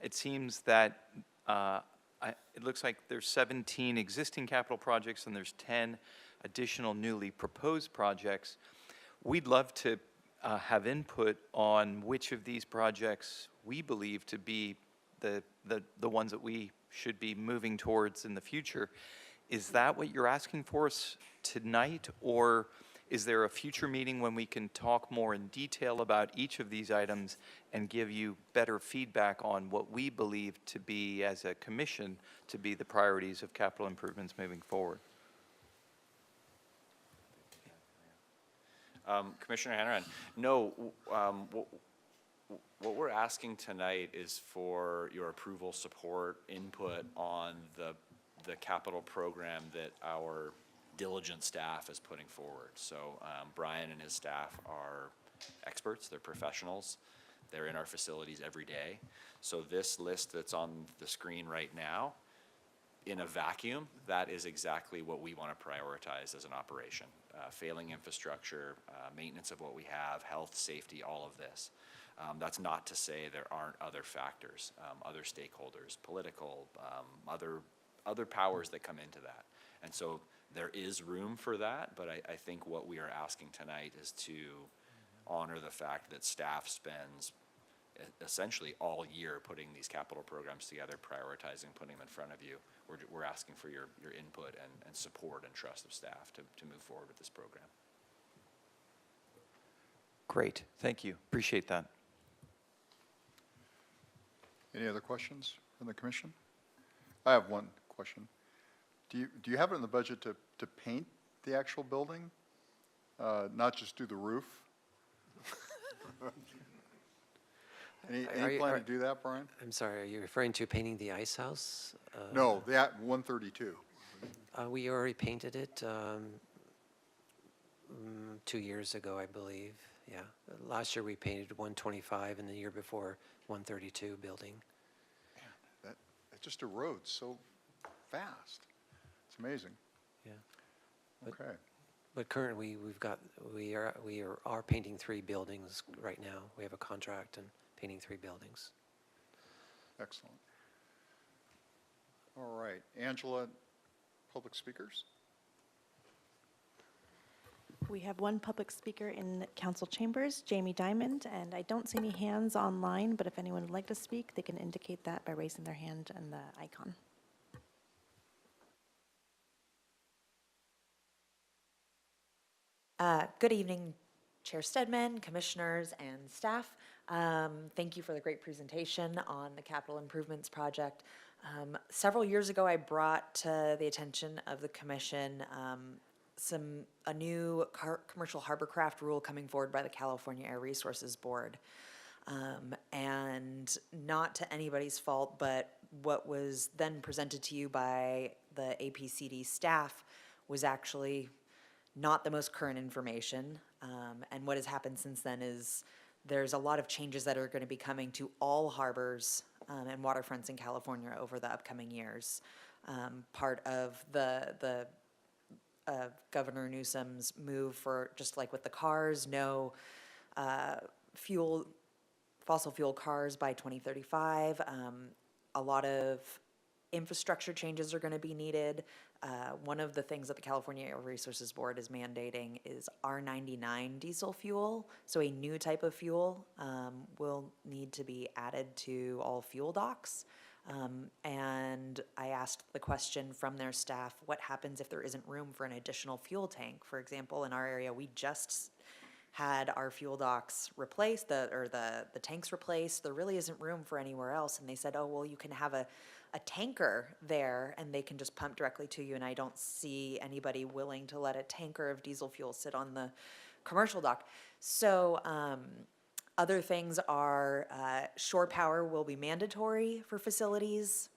Speaker 4: It seems that it looks like there's 17 existing capital projects and there's 10 additional newly proposed projects. We'd love to have input on which of these projects we believe to be the ones that we should be moving towards in the future. Is that what you're asking for us tonight, or is there a future meeting when we can talk more in detail about each of these items and give you better feedback on what we believe to be, as a commission, to be the priorities of capital improvements moving forward?
Speaker 7: Commissioner Hanrahan, no, what we're asking tonight is for your approval, support, input on the capital program that our diligent staff is putting forward. So Brian and his staff are experts, they're professionals, they're in our facilities every day. So this list that's on the screen right now, in a vacuum, that is exactly what we want to prioritize as an operation. Failing infrastructure, maintenance of what we have, health, safety, all of this. That's not to say there aren't other factors, other stakeholders, political, other powers that come into that. And so there is room for that, but I think what we are asking tonight is to honor the fact that staff spends essentially all year putting these capital programs together, prioritizing, putting them in front of you. We're asking for your input and support and trust of staff to move forward with this program.
Speaker 4: Great, thank you, appreciate that.
Speaker 1: Any other questions from the commission? I have one question. Do you have it in the budget to paint the actual building? Not just do the roof? Any plan to do that, Brian?
Speaker 11: I'm sorry, are you referring to painting the ice house?
Speaker 1: No, that 132.
Speaker 11: We already painted it 2 years ago, I believe. Yeah, last year we painted 125, and the year before 132 building.
Speaker 1: Man, that just erodes so fast. It's amazing.
Speaker 11: Yeah.
Speaker 1: Okay.
Speaker 11: But currently, we are painting 3 buildings right now. We have a contract and painting 3 buildings.
Speaker 1: Excellent. All right, Angela, public speakers?
Speaker 2: We have one public speaker in council chambers, Jamie Diamond, and I don't see any hands online, but if anyone would like to speak, they can indicate that by raising their hand and the icon.
Speaker 12: Good evening, Chair Stedman, commissioners, and staff. Thank you for the great presentation on the capital improvements project. Several years ago, I brought to the attention of the commission a new commercial harborcraft rule coming forward by the California Air Resources Board. And not to anybody's fault, but what was then presented to you by the APCD staff was actually not the most current information. And what has happened since then is there's a lot of changes that are going to be coming to all harbors and waterfronts in California over the upcoming years. Part of the Governor Newsom's move for, just like with the cars, no fossil fuel cars by 2035. A lot of infrastructure changes are going to be needed. One of the things that the California Air Resources Board is mandating is R99 diesel fuel. So a new type of fuel will need to be added to all fuel docks. And I asked the question from their staff, what happens if there isn't room for an additional fuel tank? For example, in our area, we just had our fuel docks replaced, the tanks replaced. There really isn't room for anywhere else. And they said, oh, well, you can have a tanker there and they can just pump directly to you. And I don't see anybody willing to let a tanker of diesel fuel sit on the commercial dock. So other things are shore power will be mandatory for facilities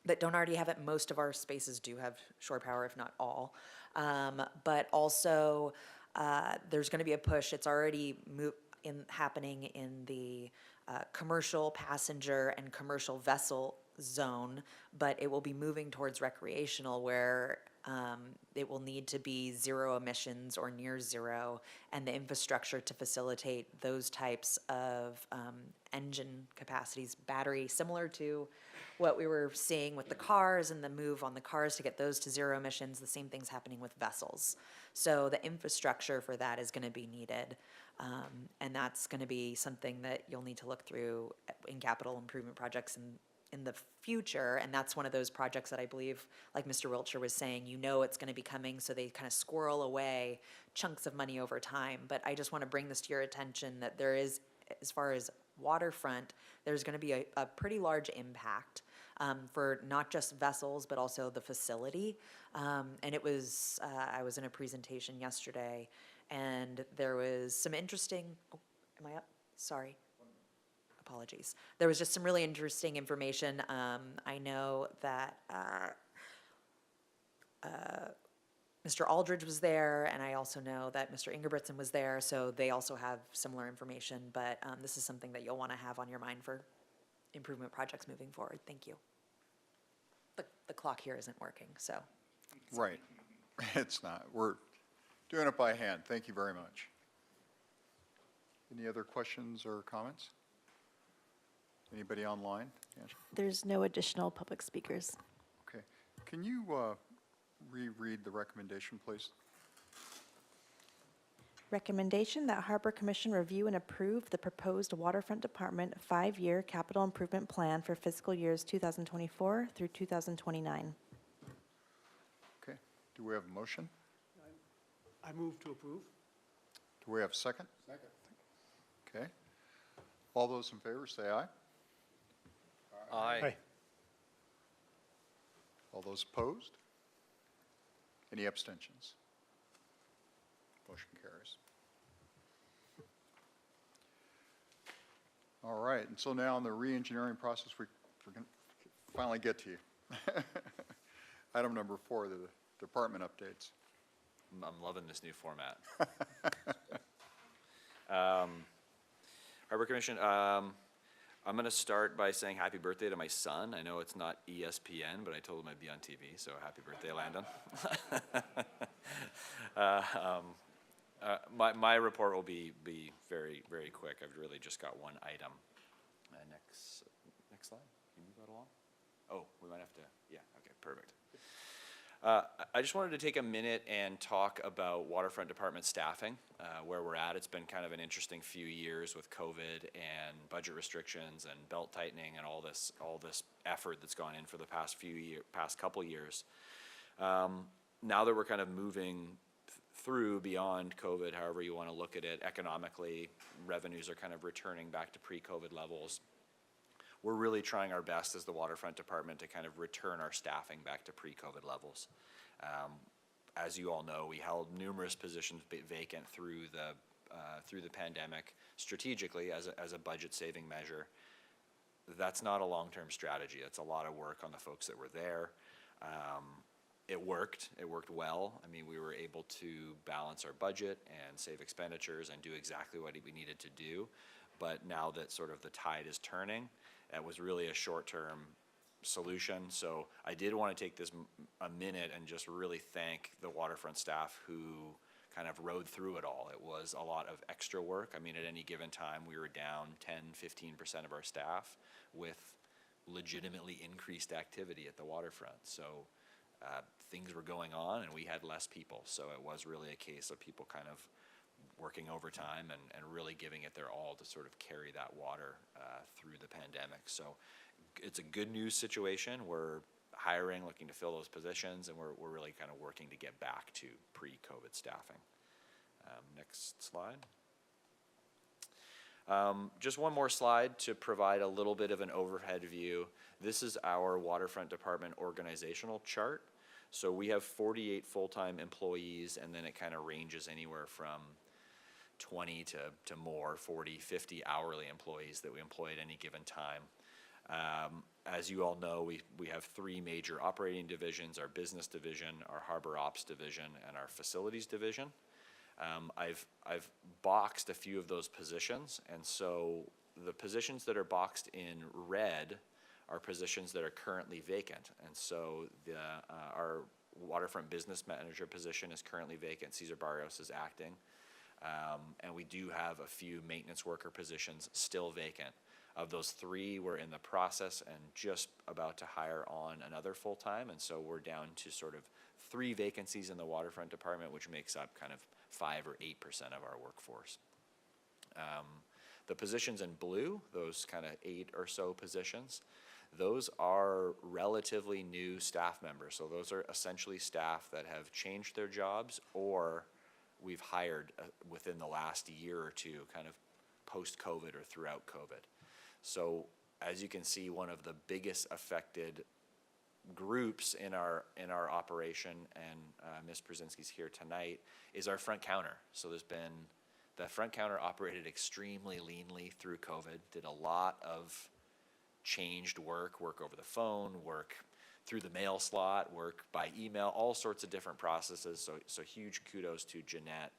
Speaker 12: that don't already have it. Most of our spaces do have shore power, if not all. But also there's going to be a push. It's already happening in the commercial passenger and commercial vessel zone, but it will be moving towards recreational, where it will need to be zero emissions or near zero, and the infrastructure to facilitate those types of engine capacities, battery, similar to what we were seeing with the cars and the move on the cars to get those to zero emissions. The same thing's happening with vessels. So the infrastructure for that is going to be needed. And that's going to be something that you'll need to look through in capital improvement projects in the future. And that's one of those projects that I believe, like Mr. Wiltshire was saying, you know it's going to be coming, so they kind of squirrel away chunks of money over time. But I just want to bring this to your attention that there is, as far as waterfront, there's going to be a pretty large impact for not just vessels, but also the facility. And it was, I was in a presentation yesterday, and there was some interesting, oh, am I up? Sorry. Apologies. There was just some really interesting information. I know that Mr. Aldridge was there, and I also know that Mr. Ingebrigtsen was there, so they also have similar information, but this is something that you'll want to have on your mind for improvement projects moving forward. Thank you. The clock here isn't working, so.
Speaker 1: Right. It's not. We're doing it by hand. Thank you very much. Any other questions or comments? Anybody online? Angela?
Speaker 2: There's no additional public speakers.
Speaker 1: Okay. Can you reread the recommendation, please?
Speaker 2: Recommendation that Harbor Commission review and approve the proposed Waterfront Department 5-year capital improvement plan for fiscal years 2024 through 2029.
Speaker 1: Okay. Do we have a motion?
Speaker 10: I move to approve.
Speaker 1: Do we have a second? Second. Okay. All those in favor say aye.
Speaker 3: Aye.
Speaker 1: All those opposed? Any abstentions? Motion carries. All right, and so now in the re-engineering process, we're going to finally get to you. Item number 4, the department updates.
Speaker 7: I'm loving this new format. Harbor Commission, I'm going to start by saying happy birthday to my son. I know it's not ESPN, but I told him I'd be on TV, so happy birthday, Landon. My report will be very, very quick. I've really just got one item. Next slide. Can you go along? Oh, we might have to, yeah, okay, perfect. I just wanted to take a minute and talk about Waterfront Department staffing, where we're at. It's been kind of an interesting few years with COVID and budget restrictions and belt tightening and all this effort that's gone in for the past couple years. Now that we're kind of moving through beyond COVID, however you want to look at it, economically, revenues are kind of returning back to pre-COVID levels. We're really trying our best as the Waterfront Department to kind of return our staffing back to pre-COVID levels. As you all know, we held numerous positions vacant through the pandemic strategically as a budget-saving measure. That's not a long-term strategy. It's a lot of work on the folks that were there. It worked. It worked well. I mean, we were able to balance our budget and save expenditures and do exactly what we needed to do. But now that sort of the tide is turning, that was really a short-term solution. So I did want to take this a minute and just really thank the Waterfront staff who kind of rode through it all. It was a lot of extra work. I mean, at any given time, we were down 10-15% of our staff with legitimately increased activity at the waterfront. So things were going on and we had less people. So it was really a case of people kind of working overtime and really giving it their all to sort of carry that water through the pandemic. So it's a good news situation. We're hiring, looking to fill those positions, and we're really kind of working to get back to pre-COVID staffing. Next slide. Just one more slide to provide a little bit of an overhead view. This is our Waterfront Department organizational chart. So we have 48 full-time employees, and then it kind of ranges anywhere from 20 to more, 40, 50 hourly employees that we employ at any given time. As you all know, we have 3 major operating divisions: our business division, our harbor ops division, and our facilities division. I've boxed a few of those positions, and so the positions that are boxed in red are positions that are currently vacant. And so our waterfront business manager position is currently vacant. Cesar Barrios is acting. And we do have a few maintenance worker positions still vacant. Of those 3, we're in the process and just about to hire on another full-time, and so we're down to sort of 3 vacancies in the waterfront department, which makes up kind of 5 or 8% of our workforce. The positions in blue, those kind of 8 or so positions, those are relatively new staff members. So those are essentially staff that have changed their jobs or we've hired within the last year or two, kind of post-COVID or throughout COVID. So as you can see, one of the biggest affected groups in our operation, and Ms. Brzezinski's here tonight, is our front counter. So the front counter operated extremely leanly through COVID, did a lot of changed work over the phone, work through the mail slot, work by email, all sorts of different processes. So huge kudos to Jeanette.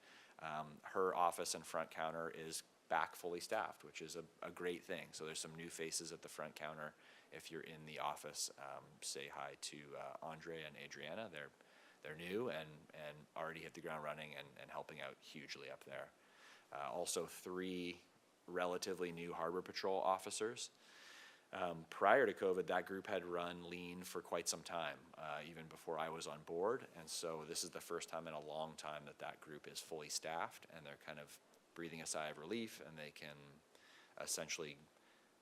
Speaker 7: Her office and front counter is back fully staffed, which is a great thing. So there's some new faces at the front counter. If you're in the office, say hi to Andre and Adriana. They're new and already hit the ground running and helping out hugely up there. Also 3 relatively new Harbor Patrol officers. Prior to COVID, that group had run lean for quite some time, even before I was on board. And so this is the first time in a long time that group is fully staffed, and they're kind of breathing a sigh of relief, and they can essentially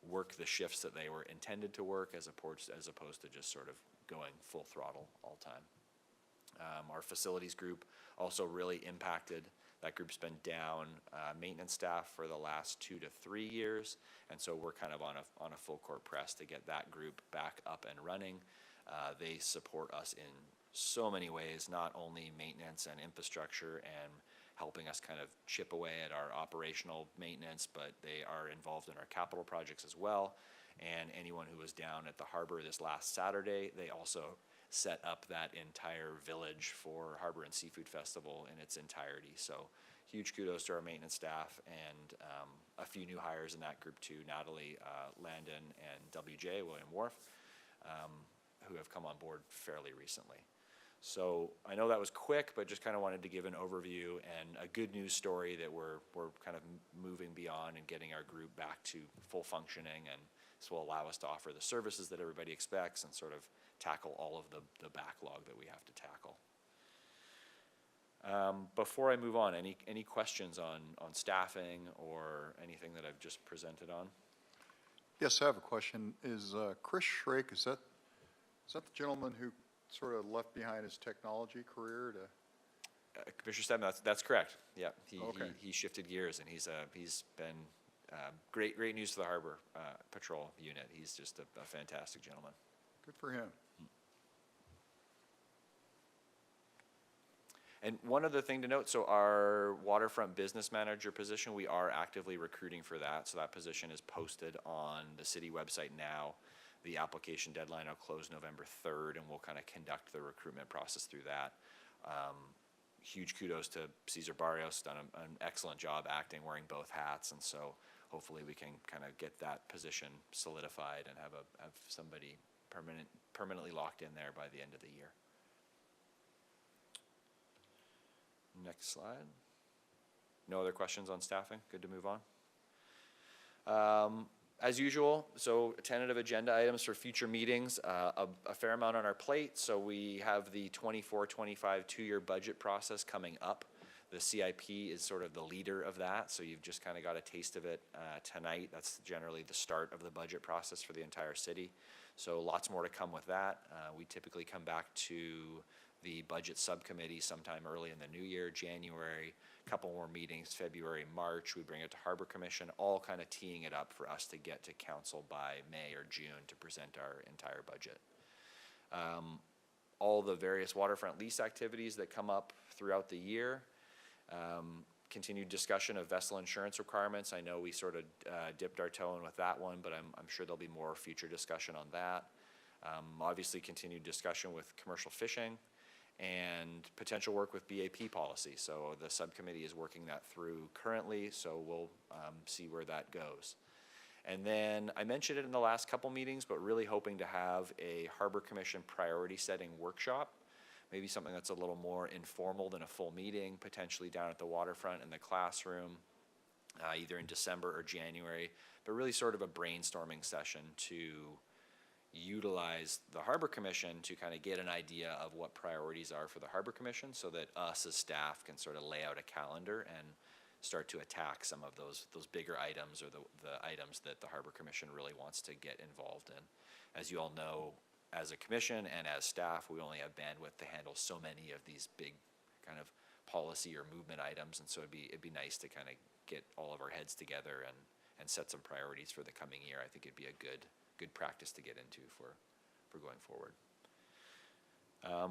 Speaker 7: work the shifts that they were intended to work as opposed to just sort of going full throttle all time. Our facilities group also really impacted. That group's been down maintenance staff for the last 2 to 3 years, and so we're kind of on a full court press to get that group back up and running. They support us in so many ways, not only maintenance and infrastructure and helping us kind of chip away at our operational maintenance, but they are involved in our capital projects as well. And anyone who was down at the harbor this last Saturday, they also set up that entire village for Harbor and Seafood Festival in its entirety. So huge kudos to our maintenance staff and a few new hires in that group too, Natalie Landon and WJ, William Wharf, who have come on board fairly recently. So I know that was quick, but just kind of wanted to give an overview and a good news story that we're kind of moving beyond and getting our group back to full functioning, and this will allow us to offer the services that everybody expects and sort of tackle all of the backlog that we have to tackle. Before I move on, any questions on staffing or anything that I've just presented on?
Speaker 1: Yes, I have a question. Is Chris Schrake, is that the gentleman who sort of left behind his technology career to?
Speaker 7: Commissioner Stedman, that's correct. Yeah,
Speaker 1: Okay.
Speaker 7: he shifted gears, and he's been great news for the Harbor Patrol unit. He's just a fantastic gentleman.
Speaker 1: Good for him.
Speaker 7: And one other thing to note, so our waterfront business manager position, we are actively recruiting for that. So that position is posted on the city website now. The application deadline will close November 3rd, and we'll kind of conduct the recruitment process through that. Huge kudos to Cesar Barrios, done an excellent job acting, wearing both hats, and so hopefully we can kind of get that position solidified and have somebody permanently locked in there by the end of the year. Next slide. No other questions on staffing? Good to move on. As usual, so tentative agenda items for future meetings, a fair amount on our plate. So we have the 24-25 two-year budget process coming up. The CIP is sort of the leader of that, so you've just kind of got a taste of it tonight. That's generally the start of the budget process for the entire city. So lots more to come with that. We typically come back to the budget subcommittee sometime early in the new year, January, a couple more meetings, February, March. We bring it to Harbor Commission, all kind of teeing it up for us to get to council by May or June to present our entire budget. All the various waterfront lease activities that come up throughout the year. Continued discussion of vessel insurance requirements. I know we sort of dipped our toe in with that one, but I'm sure there'll be more future discussion on that. Obviously, continued discussion with commercial fishing and potential work with BAP policy. So the subcommittee is working that through currently, so we'll see where that goes. And then I mentioned it in the last couple meetings, but really hoping to have a Harbor Commission priority setting workshop, maybe something that's a little more informal than a full meeting, potentially down at the waterfront in the classroom. either in December or January, but really sort of a brainstorming session to utilize the Harbor Commission to kind of get an idea of what priorities are for the Harbor Commission so that us as staff can sort of lay out a calendar and start to attack some of those bigger items or the items that the Harbor Commission really wants to get involved in. As you all know, as a commission and as staff, we only have bandwidth to handle so many of these big kind of policy or movement items, and so it'd be nice to kind of get all of our heads together and set some priorities for the coming year. I think it'd be a good practice to get into for going forward.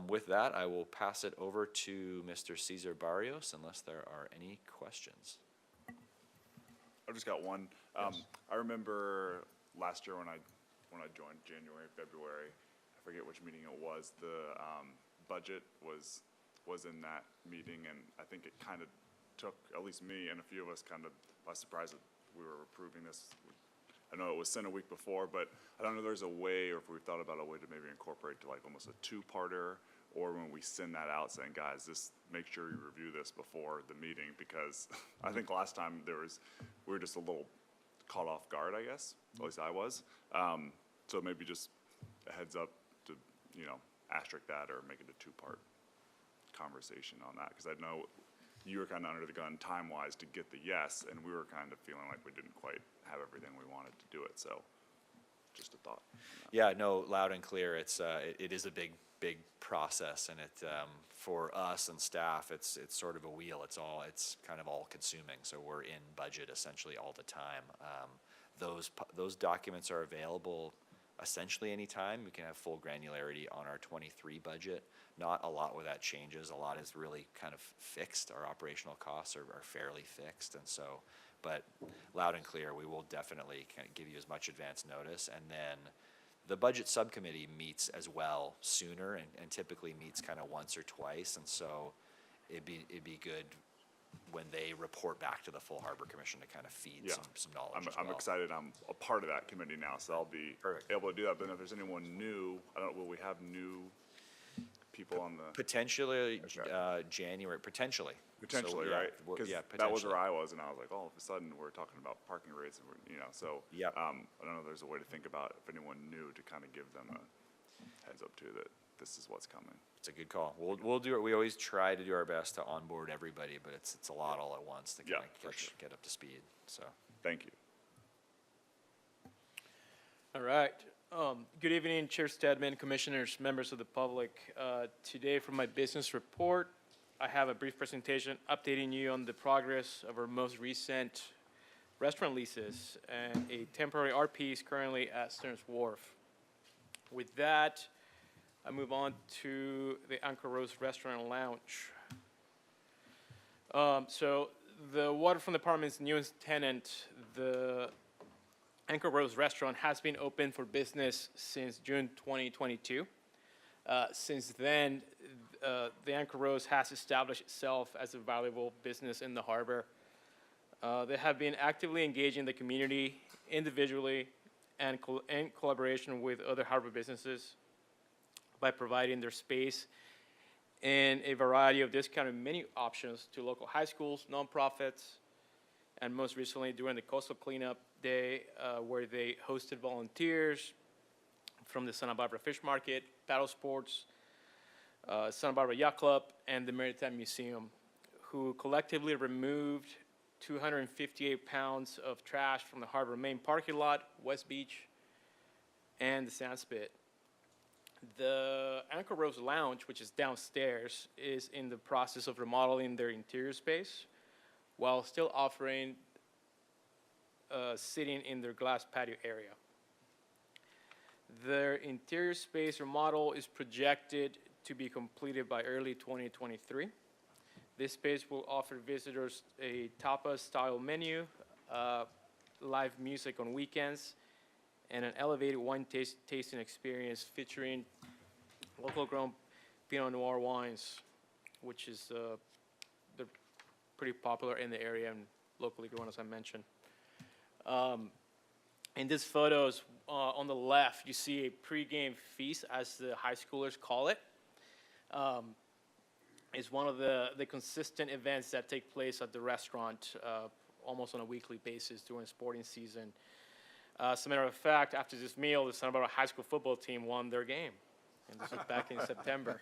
Speaker 7: With that, I will pass it over to Mr. Cesar Barrios unless there are any questions.
Speaker 8: I've just got one. I remember last year when I joined, January, February, I forget which meeting it was, the budget was in that meeting, and I think it kind of took at least me and a few of us kind of by surprise that we were approving this. I know it was sent a week before, but I don't know if there's a way, or if we've thought about a way to maybe incorporate to like almost a two-parter, or when we send that out saying, guys, make sure you review this before the meeting, because I think last time we were just a little caught off guard, I guess, at least I was. So maybe just a heads up to, asterisk that or make it a two-part conversation on that, because I know you were kind of under the gun time-wise to get the yes, and we were kind of feeling like we didn't quite have everything we wanted to do it, so just a thought.
Speaker 7: Yeah, no, loud and clear. It is a big process, and for us and staff, it's sort of a wheel. It's kind of all consuming. So we're in budget essentially all the time. Those documents are available essentially anytime. We can have full granularity on our 23 budget. Not a lot where that changes. A lot is really kind of fixed. Our operational costs are fairly fixed, and so. But loud and clear, we will definitely kind of give you as much advance notice. And then the budget subcommittee meets as well sooner and typically meets kind of once or twice. And so it'd be good when they report back to the full Harbor Commission to kind of feed some knowledge as well.
Speaker 8: I'm excited. I'm a part of that committee now, so I'll be able to do that. But if there's anyone new, will we have new people on the?
Speaker 7: Potentially January, potentially.
Speaker 8: Potentially,
Speaker 7: So,
Speaker 8: right?
Speaker 7: Because
Speaker 8: that was where I was, and I was like, all of a sudden, we're talking about parking rates, and so.
Speaker 7: Yep.
Speaker 8: I don't know if there's a way to think about if anyone new to kind of give them a heads up to that this is what's coming.
Speaker 7: It's a good call. We'll do it. We always try to do our best to onboard everybody, but it's a lot all at once to kind of get up to speed, so.
Speaker 8: Thank you.
Speaker 13: All right. Good evening, Chair Stedman, Commissioners, members of the public. Today, for my business report, I have a brief presentation updating you on the progress of our most recent restaurant leases and a temporary RPs currently at Stearns Wharf. With that, I move on to the Anchor Rose Restaurant and Lounge. So the Waterfront Department's newest tenant, the Anchor Rose Restaurant, has been open for business since June 2022. Since then, the Anchor Rose has established itself as a valuable business in the harbor. They have been actively engaging the community individually and in collaboration with other harbor businesses by providing their space in a variety of discounted menu options to local high schools, nonprofits, and most recently during the Coastal Cleanup Day, where they hosted volunteers from the Santa Barbara Fish Market, Paddle Sports, Santa Barbara Yacht Club, and the Maritime Museum, who collectively removed 258 pounds of trash from the harbor main parking lot, West Beach, and the Sand Spit. The Anchor Rose Lounge, which is downstairs, is in the process of remodeling their interior space while still offering sitting in their glass patio area. Their interior space remodel is projected to be completed by early 2023. This space will offer visitors a tapas-style menu, live music on weekends, and an elevated wine tasting experience featuring local-grown Pinot Noir wines, which is they're pretty popular in the area and locally grown, as I mentioned. In these photos, on the left, you see a pregame feast, as the high schoolers call it. It's one of the consistent events that take place at the restaurant almost on a weekly basis during sporting season. As a matter of fact, after this meal, the Santa Barbara high school football team won their game, and this was back in September.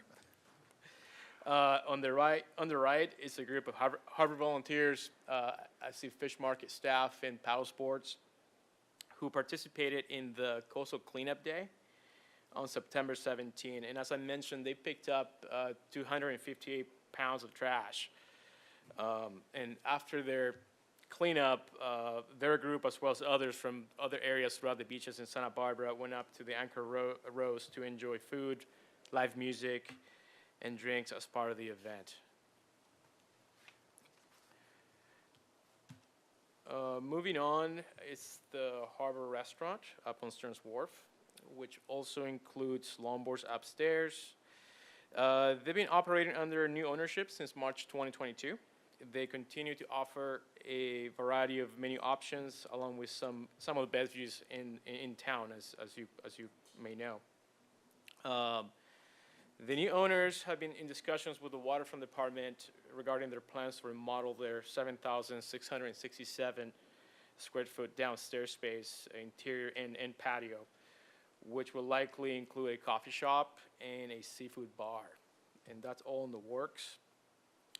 Speaker 13: On the right is a group of Harbor volunteers. I see fish market staff and paddle sports who participated in the Coastal Cleanup Day on September 17. And as I mentioned, they picked up 258 pounds of trash. And after their cleanup, their group, as well as others from other areas throughout the beaches in Santa Barbara, went up to the Anchor Rose to enjoy food, live music, and drinks as part of the event. Moving on, it's the Harbor Restaurant up on Stearns Wharf, which also includes longboards upstairs. They've been operating under new ownership since March 2022. They continue to offer a variety of menu options, along with some of the beverages in town, as you may know. The new owners have been in discussions with the Waterfront Department regarding their plans to remodel their 7,667 square foot downstairs space, interior and patio, which will likely include a coffee shop and a seafood bar. And that's all in the works.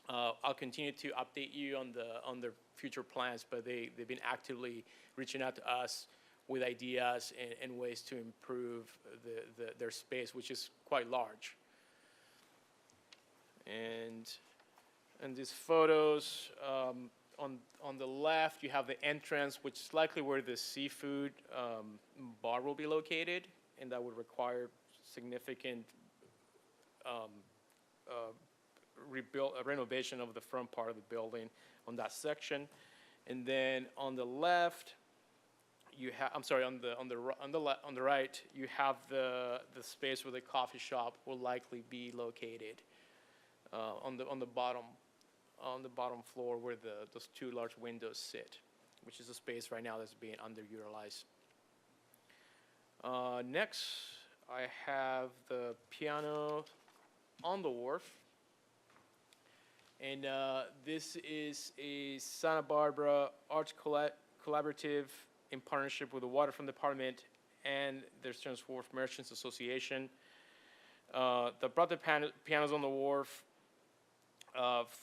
Speaker 13: I'll continue to update you on their future plans, but they've been actively reaching out to us with ideas and ways to improve their space, which is quite large. And these photos, on the left, you have the entrance, which is likely where the seafood bar will be located, and that would require significant renovation of the front part of the building on that section. And then on the left, you have, I'm sorry, on the right, you have the space where the coffee shop will likely be located. On the bottom floor where those two large windows sit, which is a space right now that's being underutilized. Next, I have the piano on the wharf, and this is a Santa Barbara Arts Collaborative in partnership with the Waterfront Department and the Stearns Wharf Merchants Association. They brought the pianos on the wharf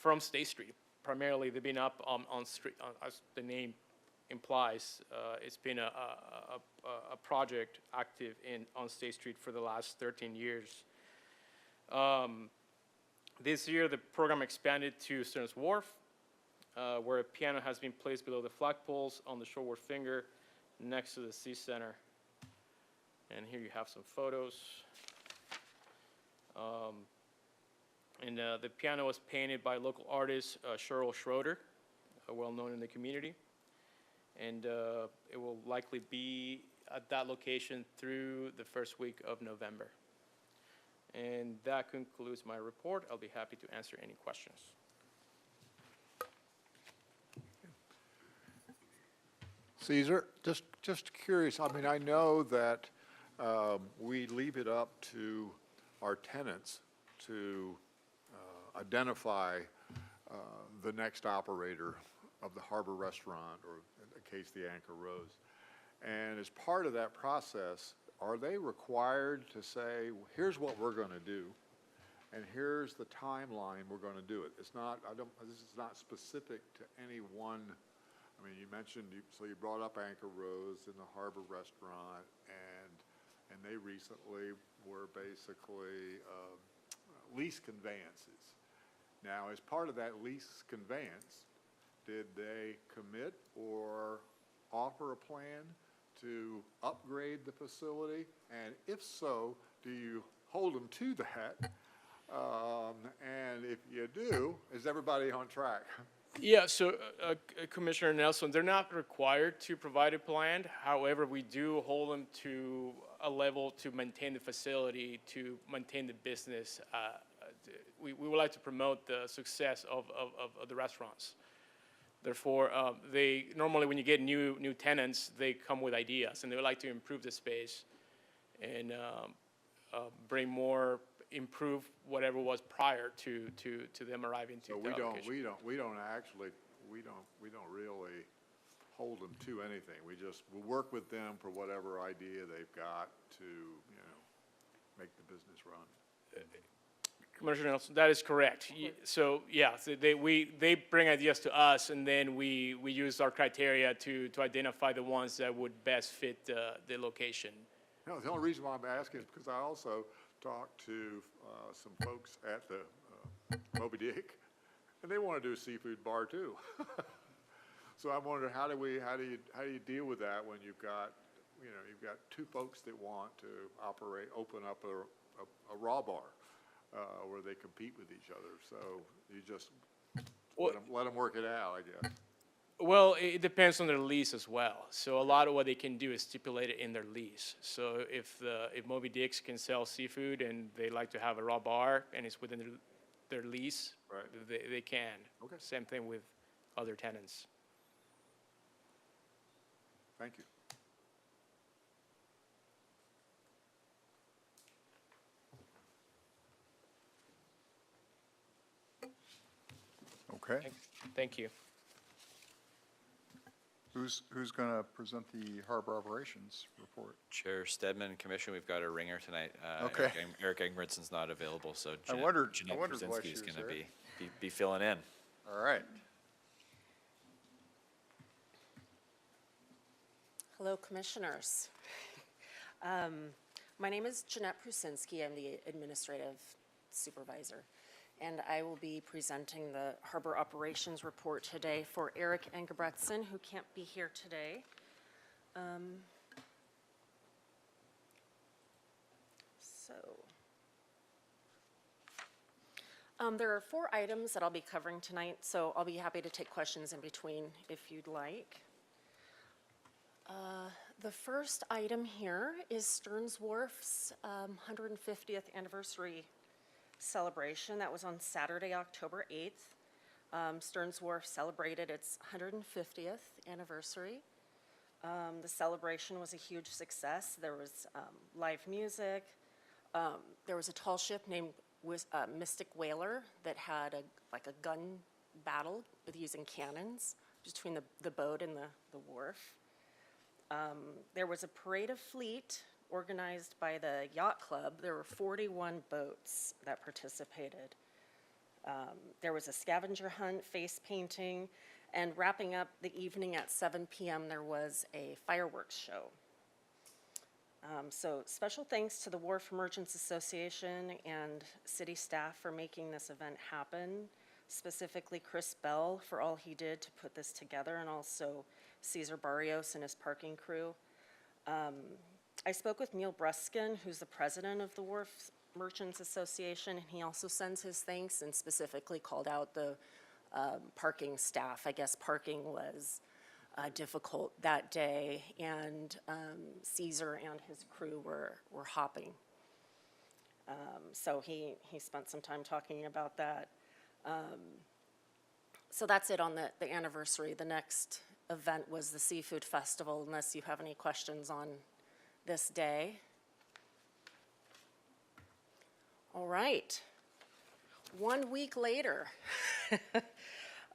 Speaker 13: from State Street. Primarily, they've been up on street, as the name implies. It's been a project active on State Street for the last 13 years. This year, the program expanded to Stearns Wharf, where a piano has been placed below the flagpoles on the shoreward finger next to the Sea Center. And here you have some photos. And the piano was painted by local artist Cheryl Schroeder, well known in the community. And it will likely be at that location through the first week of November. And that concludes my report. I'll be happy to answer any questions.
Speaker 6: Caesar, just curious, I mean, I know that we leave it up to our tenants to identify the next operator of the Harbor Restaurant, or in the case, the Anchor Rose. And as part of that process, are they required to say, here's what we're going to do, and here's the timeline we're going to do it? It's not, this is not specific to any one. I mean, you mentioned, so you brought up Anchor Rose and the Harbor Restaurant, and they recently were basically lease conveyances. Now, as part of that lease conveyance, did they commit or offer a plan to upgrade the facility? And if so, do you hold them to that? And if you do, is everybody on track?
Speaker 13: Yeah, so Commissioner Nelson, they're not required to provide a plan. However, we do hold them to a level to maintain the facility, to maintain the business. We would like to promote the success of the restaurants. Therefore, they normally, when you get new tenants, they come with ideas, and they would like to improve the space and bring more, improve whatever was prior to them arriving to
Speaker 6: So
Speaker 13: the location.
Speaker 6: we don't we don't really hold them to anything. We work with them for whatever idea they've got to, make the business run.
Speaker 13: Commissioner Nelson, that is correct. So, yeah, so they bring ideas to us, and then we use our criteria to identify the ones that would best fit the location.
Speaker 6: No, the only reason why I'm asking is because I also talked to some folks at the Moby Dick, and they want to do a seafood bar too. So I'm wondering, how do you deal with that when you've got two folks that want to open up a raw bar where they compete with each other. So you just let them work it out, I guess.
Speaker 13: Well, it depends on their lease as well. So a lot of what they can do is stipulate it in their lease. So if Moby Dick's can sell seafood and they like to have a raw bar and it's within their lease,
Speaker 6: right,
Speaker 13: they can.
Speaker 6: Okay.
Speaker 13: Same thing with other tenants.
Speaker 6: Thank you.
Speaker 1: Okay.
Speaker 13: Thank you.
Speaker 1: Who's going to present the harbor operations report?
Speaker 7: Chair Stedman, Commission, we've got a ringer tonight.
Speaker 1: Okay.
Speaker 7: Eric Engbertson's not available, so
Speaker 1: wondered
Speaker 7: Jeanette
Speaker 1: why
Speaker 7: Brzezinski
Speaker 1: she
Speaker 7: is
Speaker 1: was
Speaker 7: going to
Speaker 1: there.
Speaker 7: be filling in.
Speaker 1: All right.
Speaker 14: Hello, Commissioners. My name is Jeanette Brzezinski. I'm the Administrative Supervisor, and I will be presenting the Harbor Operations Report today for Eric Engebretson, who can't be here today. There are 4 items that I'll be covering tonight, so I'll be happy to take questions in between if you'd like. The first item here is Stearns Wharf's 150th anniversary celebration. That was on Saturday, October 8th. Stearns Wharf celebrated its 150th anniversary. The celebration was a huge success. There was live music. There was a tall ship named Mystic Whaler that had a gun battle with using cannons between the boat and the wharf. There was a parade of fleet organized by the Yacht Club. There were 41 boats that participated. There was a scavenger hunt, face painting, and wrapping up the evening at 7 p.m. there was a fireworks show. So special thanks to the Wharf Merchants Association and city staff for making this event happen, specifically Chris Bell for all he did to put this together, and also Cesar Barrios and his parking crew. I spoke with Neil Bruskin, who's the president of the Wharf Merchants Association, and he also sends his thanks and specifically called out the parking staff. I guess parking was difficult that day, and Cesar and his crew were hopping. So he spent some time talking about that. So that's it on the anniversary. The next event was the Seafood Festival, unless you have any questions on this day. All right. 1 week later,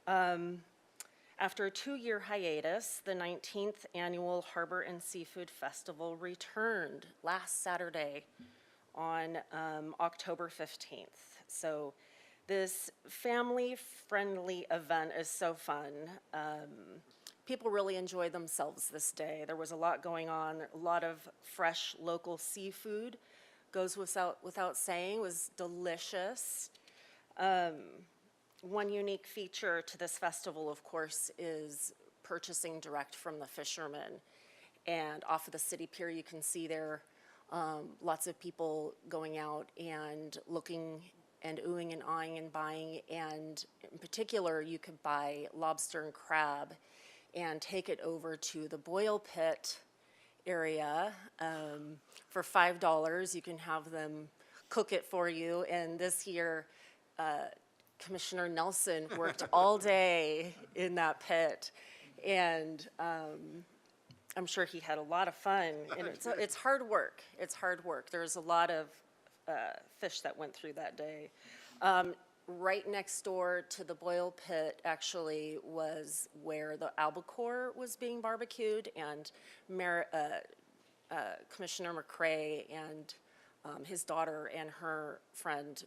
Speaker 14: after a 2-year hiatus, the 19th Annual Harbor and Seafood Festival returned last Saturday on October 15th. So this family-friendly event is so fun. People really enjoyed themselves this day. There was a lot going on, a lot of fresh local seafood. Goes without saying, was delicious. One unique feature to this festival, of course, is purchasing direct from the fishermen. And off of the city pier, you can see there lots of people going out and looking and oohing and eyeing and buying. And in particular, you could buy lobster and crab and take it over to the Boil Pit area. For $5, you can have them cook it for you. And this year, Commissioner Nelson worked all day in that pit, and I'm sure he had a lot of fun. And it's hard work. It's hard work. There's a lot of fish that went through that day. right next door to the Boyle Pit actually was where the albacore was being barbecued, and Commissioner McCray and his daughter and her friend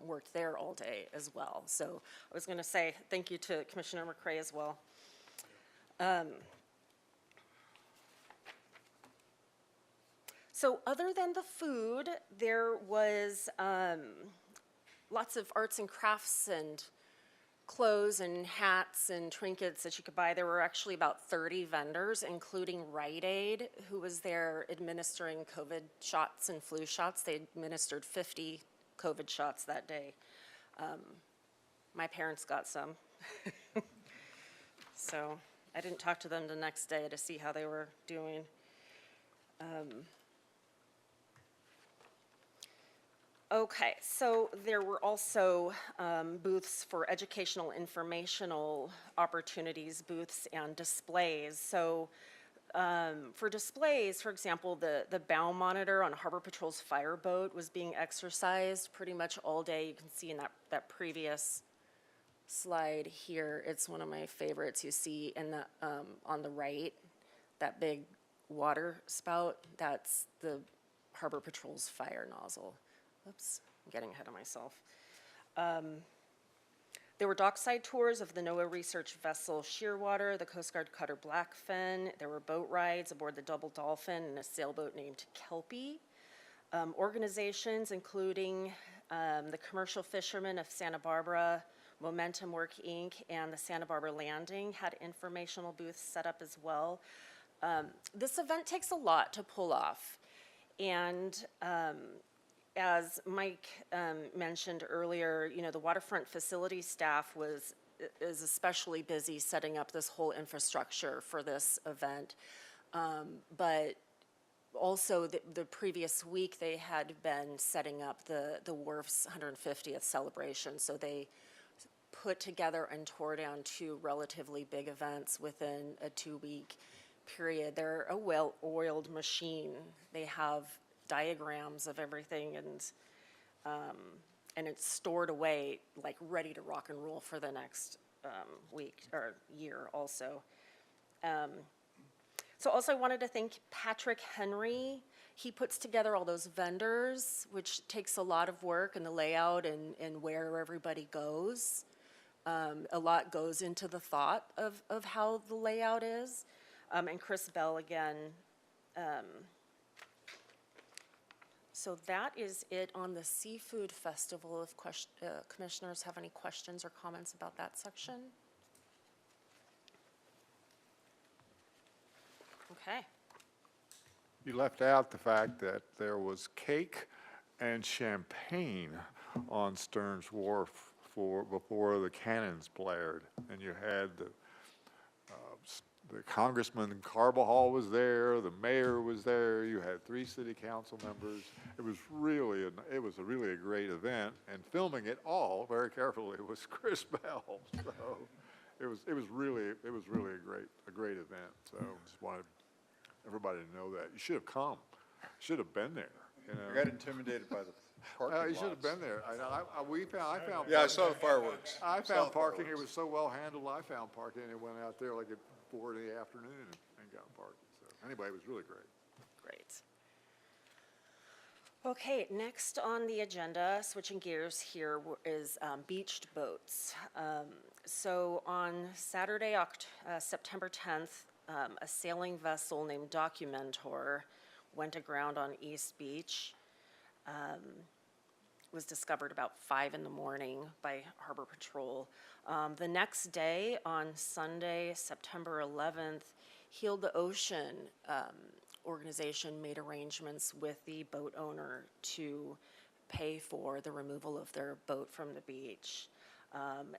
Speaker 14: worked there all day as well. So I was going to say thank you to Commissioner McCray as well. So other than the food, there was lots of arts and crafts and clothes and hats and trinkets that you could buy. There were actually about 30 vendors, including Rite Aid, who was there administering COVID shots and flu shots. They administered 50 COVID shots that day. My parents got some. So I didn't talk to them the next day to see how they were doing. Okay, so there were also booths for educational, informational opportunities, booths and displays. So for displays, for example, the bow monitor on Harbor Patrol's fireboat was being exercised pretty much all day. You can see in that previous slide here, it's one of my favorites. You see in the on the right, that big water spout, that's the Harbor Patrol's fire nozzle. Oops, I'm getting ahead of myself. There were dockside tours of the NOAA research vessel Shearwater, the Coast Guard cutter Blackfin. There were boat rides aboard the Double Dolphin and a sailboat named Kelpie. Organizations including the Commercial Fishermen of Santa Barbara, Momentum Work Inc., and the Santa Barbara Landing had informational booths set up as well. This event takes a lot to pull off, and as Mike mentioned earlier, you know, the waterfront facility staff is especially busy setting up this whole infrastructure for this event. But also the previous week they had been setting up the wharf's 150th celebration. So they put together and tore down two relatively big events within a 2-week period. They're a well-oiled machine. They have diagrams of everything, and it's stored away, like ready to rock and roll for the next week or year also. So also I wanted to thank Patrick Henry. He puts together all those vendors, which takes a lot of work, and the layout and where everybody goes. A lot goes into the thought of how the layout is. And Chris Bell again. So that is it on the Seafood Festival. If commissioners have any questions or comments about that section? Okay.
Speaker 6: You left out the fact that there was cake and champagne on Stearns Wharf before the cannons blared, and you had the Congressman Carbajal was there, the mayor was there, you had 3 city council members. It was really a great event, and filming it all very carefully was Chris Bell. So it was really a great event. So just wanted everybody to know that. You should have come. Should have been there. You know?
Speaker 1: I got intimidated by the parking lots.
Speaker 6: You should have been there. I found.
Speaker 1: Yeah, I saw the fireworks.
Speaker 6: I
Speaker 1: Saw
Speaker 6: found
Speaker 1: the
Speaker 6: parking. It
Speaker 1: fireworks.
Speaker 6: was so well handled. I found parking and went out there like at 4 in the afternoon and got parking. So anyway, it was really great.
Speaker 14: Great. Okay, next on the agenda, switching gears here, is beached boats. So on Saturday, September 10th, a sailing vessel named Documentor went aground on East Beach. Was discovered about 5 in the morning by Harbor Patrol. The next day, on Sunday, September 11th, Heal the Ocean organization made arrangements with the boat owner to pay for the removal of their boat from the beach.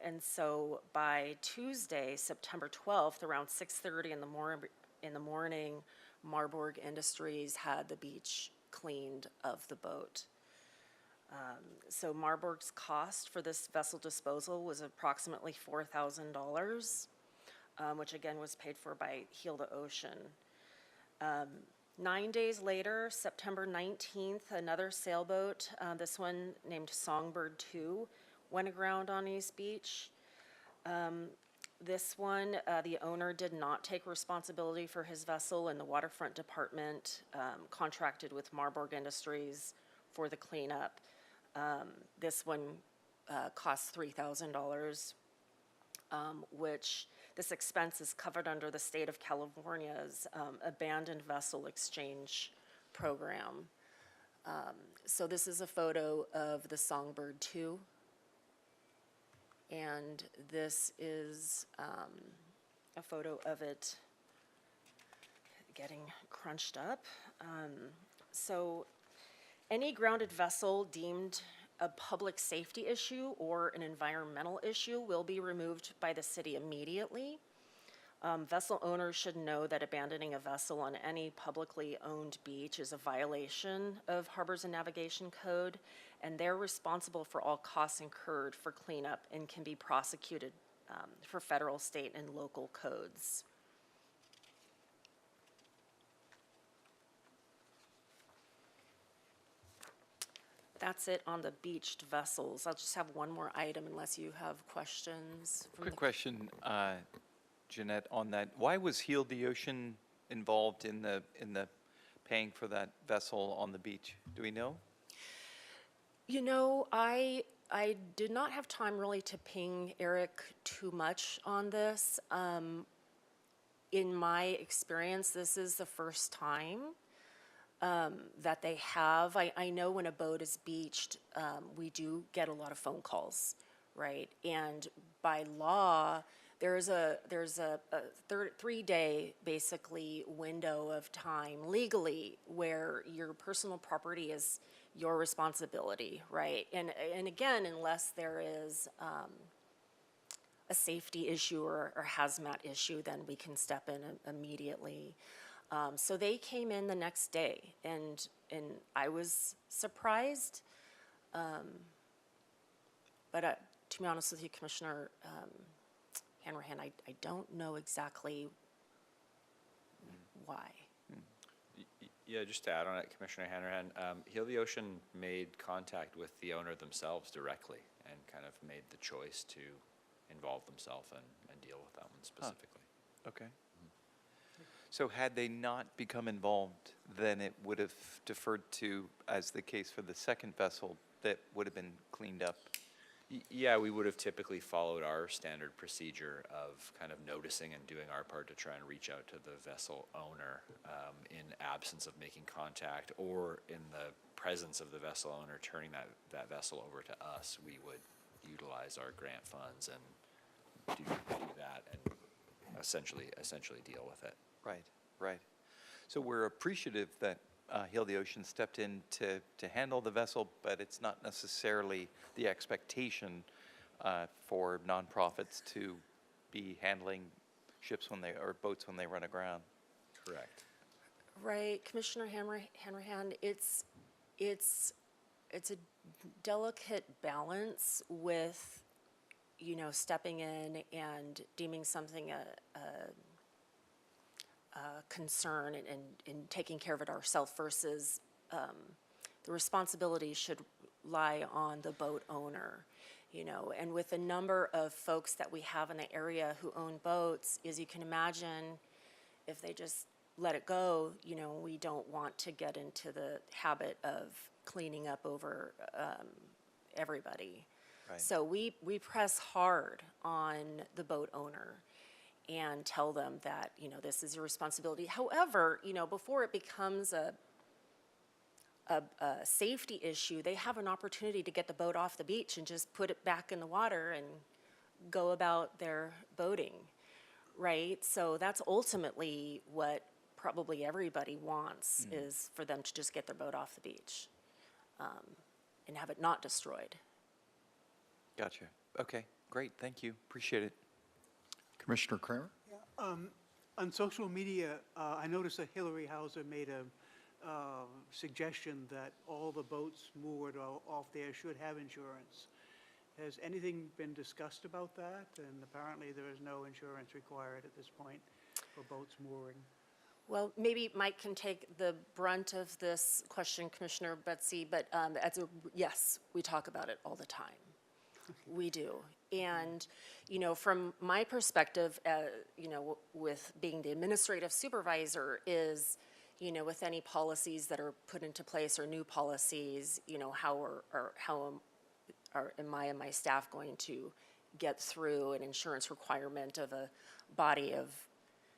Speaker 14: And so by Tuesday, September 12th, around 6:30 in the morning, Marburg Industries had the beach cleaned of the boat. So Marburg's cost for this vessel disposal was approximately $4,000, which again was paid for by Heal the Ocean. 9 days later, September 19th, another sailboat, this one named Songbird 2, went aground on East Beach. This one, the owner did not take responsibility for his vessel, and the waterfront department contracted with Marburg Industries for the cleanup. This one cost $3,000, which this expense is covered under the state of California's abandoned vessel exchange program. So this is a photo of the Songbird 2. And this is a photo of it getting crunched up. So any grounded vessel deemed a public safety issue or an environmental issue will be removed by the city immediately. Vessel owners should know that abandoning a vessel on any publicly owned beach is a violation of Harbors and Navigation Code, and they're responsible for all costs incurred for cleanup and can be prosecuted for federal, state, and local codes. That's it on the beached vessels. I'll just have one more item unless you have questions. from
Speaker 4: Quick
Speaker 14: the-
Speaker 4: question, Jeanette, on that. Why was Heal the Ocean involved in the paying for that vessel on the beach? Do we know?
Speaker 14: You know, I did not have time really to ping Eric too much on this. In my experience, this is the first time that they have. I know when a boat is beached, we do get a lot of phone calls, right? And by law, there's a 3-day basically window of time legally where your personal property is your responsibility, right? And again, unless there is a safety issue or hazmat issue, then we can step in immediately. So they came in the next day, and I was surprised. But to be honest with you, Commissioner Hanrahan, I don't know exactly why.
Speaker 7: Yeah, just to add on it, Commissioner Hanrahan, Heal the Ocean made contact with the owner themselves directly and kind of made the choice to involve themselves and deal with that one specifically.
Speaker 4: Okay. So had they not become involved, then it would have deferred to, as the case for the second vessel, that would have been cleaned up.
Speaker 7: Yeah, we would have typically followed our standard procedure of kind of noticing and doing our part to try and reach out to the vessel owner in absence of making contact, or in the presence of the vessel owner turning that vessel over to us. We would utilize our grant funds and do that and essentially deal with it.
Speaker 4: Right, right. So we're appreciative that Heal the Ocean stepped in to handle the vessel, but it's not necessarily the expectation for nonprofits to be handling ships or boats when they run aground.
Speaker 7: Correct.
Speaker 14: Right, Commissioner Hanrahan, it's a delicate balance with, stepping in and deeming something a concern and taking care of it ourselves versus the responsibility should lie on the boat owner, and with the number of folks that we have in the area who own boats, as you can imagine, if they just let it go, we don't want to get into the habit of cleaning up over everybody.
Speaker 4: Right.
Speaker 14: So we press hard on the boat owner and tell them that, this is your responsibility. However, before it becomes a safety issue, they have an opportunity to get the boat off the beach and just put it back in the water and go about their boating, right? So that's ultimately what probably everybody wants, is for them to just get their boat off the beach and have it not destroyed.
Speaker 4: Gotcha. Okay, great, thank you, appreciate it.
Speaker 1: Commissioner Kramer?
Speaker 10: On social media, I noticed that Hillary Hauser made a suggestion that all the boats moored off there should have insurance. Has anything been discussed about that? And apparently there is no insurance required at this point for boats mooring.
Speaker 14: Well, maybe Mike can take the brunt of this question, Commissioner Betsy, but yes, we talk about it all the time. We do. And, you know, from my perspective, you know, with being the administrative supervisor is, you know, with any policies that are put into place or new policies, you know, am I and my staff going to get through an insurance requirement of a body of,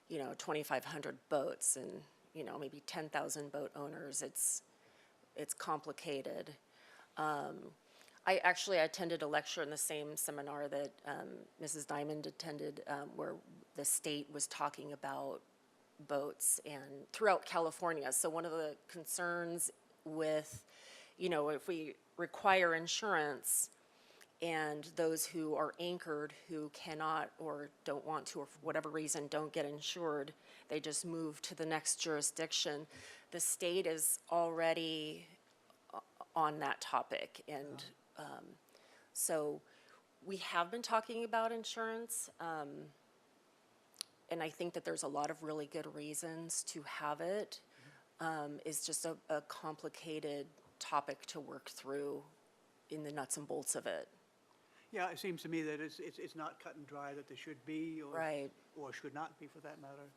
Speaker 14: you know, 2,500 boats and, you know, maybe 10,000 boat owners. It's complicated. I actually attended a lecture in the same seminar that Mrs. Diamond attended, where the state was talking about boats and throughout California. So one of the concerns with, you know, if we require insurance and those who are anchored who cannot or don't want to, or for whatever reason don't get insured, they just move to the next jurisdiction. The state is already on that topic, and so we have been talking about insurance, and I think that there's a lot of really good reasons to have it. It's just a complicated topic to work through in the nuts and bolts of it.
Speaker 10: Yeah, it seems to me that it's not cut and dry that there should be or
Speaker 14: Right.
Speaker 10: or should not be for that matter.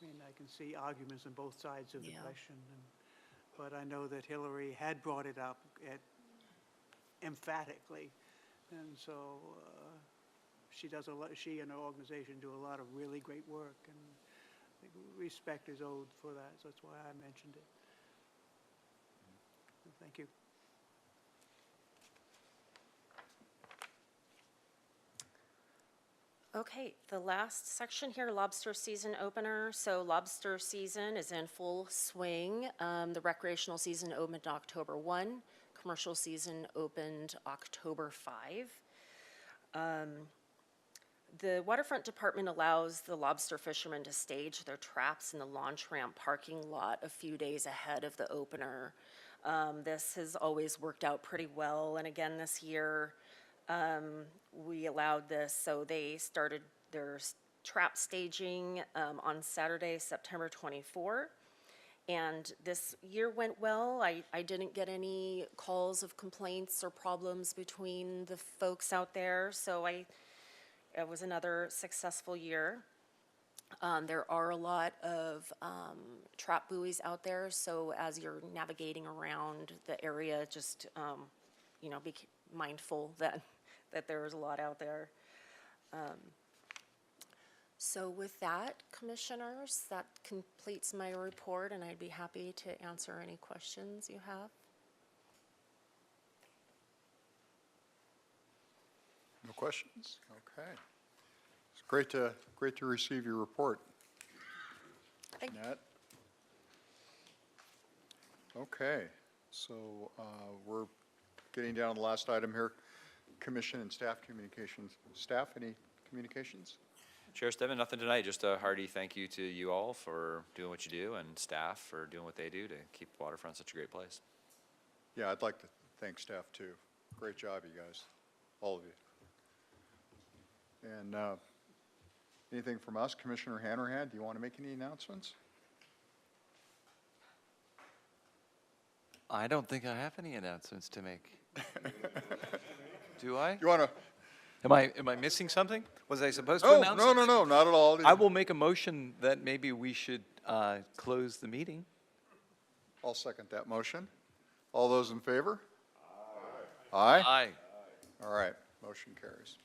Speaker 10: I mean, I can see arguments on both sides of the
Speaker 14: Yeah.
Speaker 10: question, but I know that Hillary had brought it up emphatically, and so she and her organization do a lot of really great work, and I think respect is owed for that, so that's why I mentioned it. Thank you.
Speaker 14: Okay, the last section here, lobster season opener. So lobster season is in full swing. The recreational season opened October 1. Commercial season opened October 5. The waterfront department allows the lobster fishermen to stage their traps in the launch ramp parking lot a few days ahead of the opener. This has always worked out pretty well, and again this year, we allowed this, so they started their trap staging on Saturday, September 24. And this year went well. I didn't get any calls of complaints or problems between the folks out there, so it was another successful year. There are a lot of trap buoys out there, so as you're navigating around the area, just you know, be mindful that there's a lot out there. So with that, commissioners, that completes my report, and I'd be happy to answer any questions you have.
Speaker 1: No questions? Okay. It's great to receive your report.
Speaker 14: Thank you.
Speaker 1: Nat? Okay, so we're getting down to the last item here. Commission and staff communications. Staff, any communications?
Speaker 7: Chair Stedman, nothing tonight. Just a hearty thank you to you all for doing what you do and staff for doing what they do to keep Waterfront such a great place.
Speaker 1: Yeah, I'd like to thank staff too. Great job, you guys, all of you. And anything from us? Commissioner Hanrahan, do you want to make any announcements?
Speaker 4: I don't think I have any announcements to make. Do I?
Speaker 1: You want to?
Speaker 4: Am I missing something? Was I supposed to
Speaker 1: No,
Speaker 4: announce
Speaker 1: no,
Speaker 4: something?
Speaker 1: no, not at all.
Speaker 4: I will make a motion that maybe we should close the meeting.
Speaker 1: I'll second that motion. All those in favor? Aye. Aye?
Speaker 4: Aye.
Speaker 1: All right, motion carries.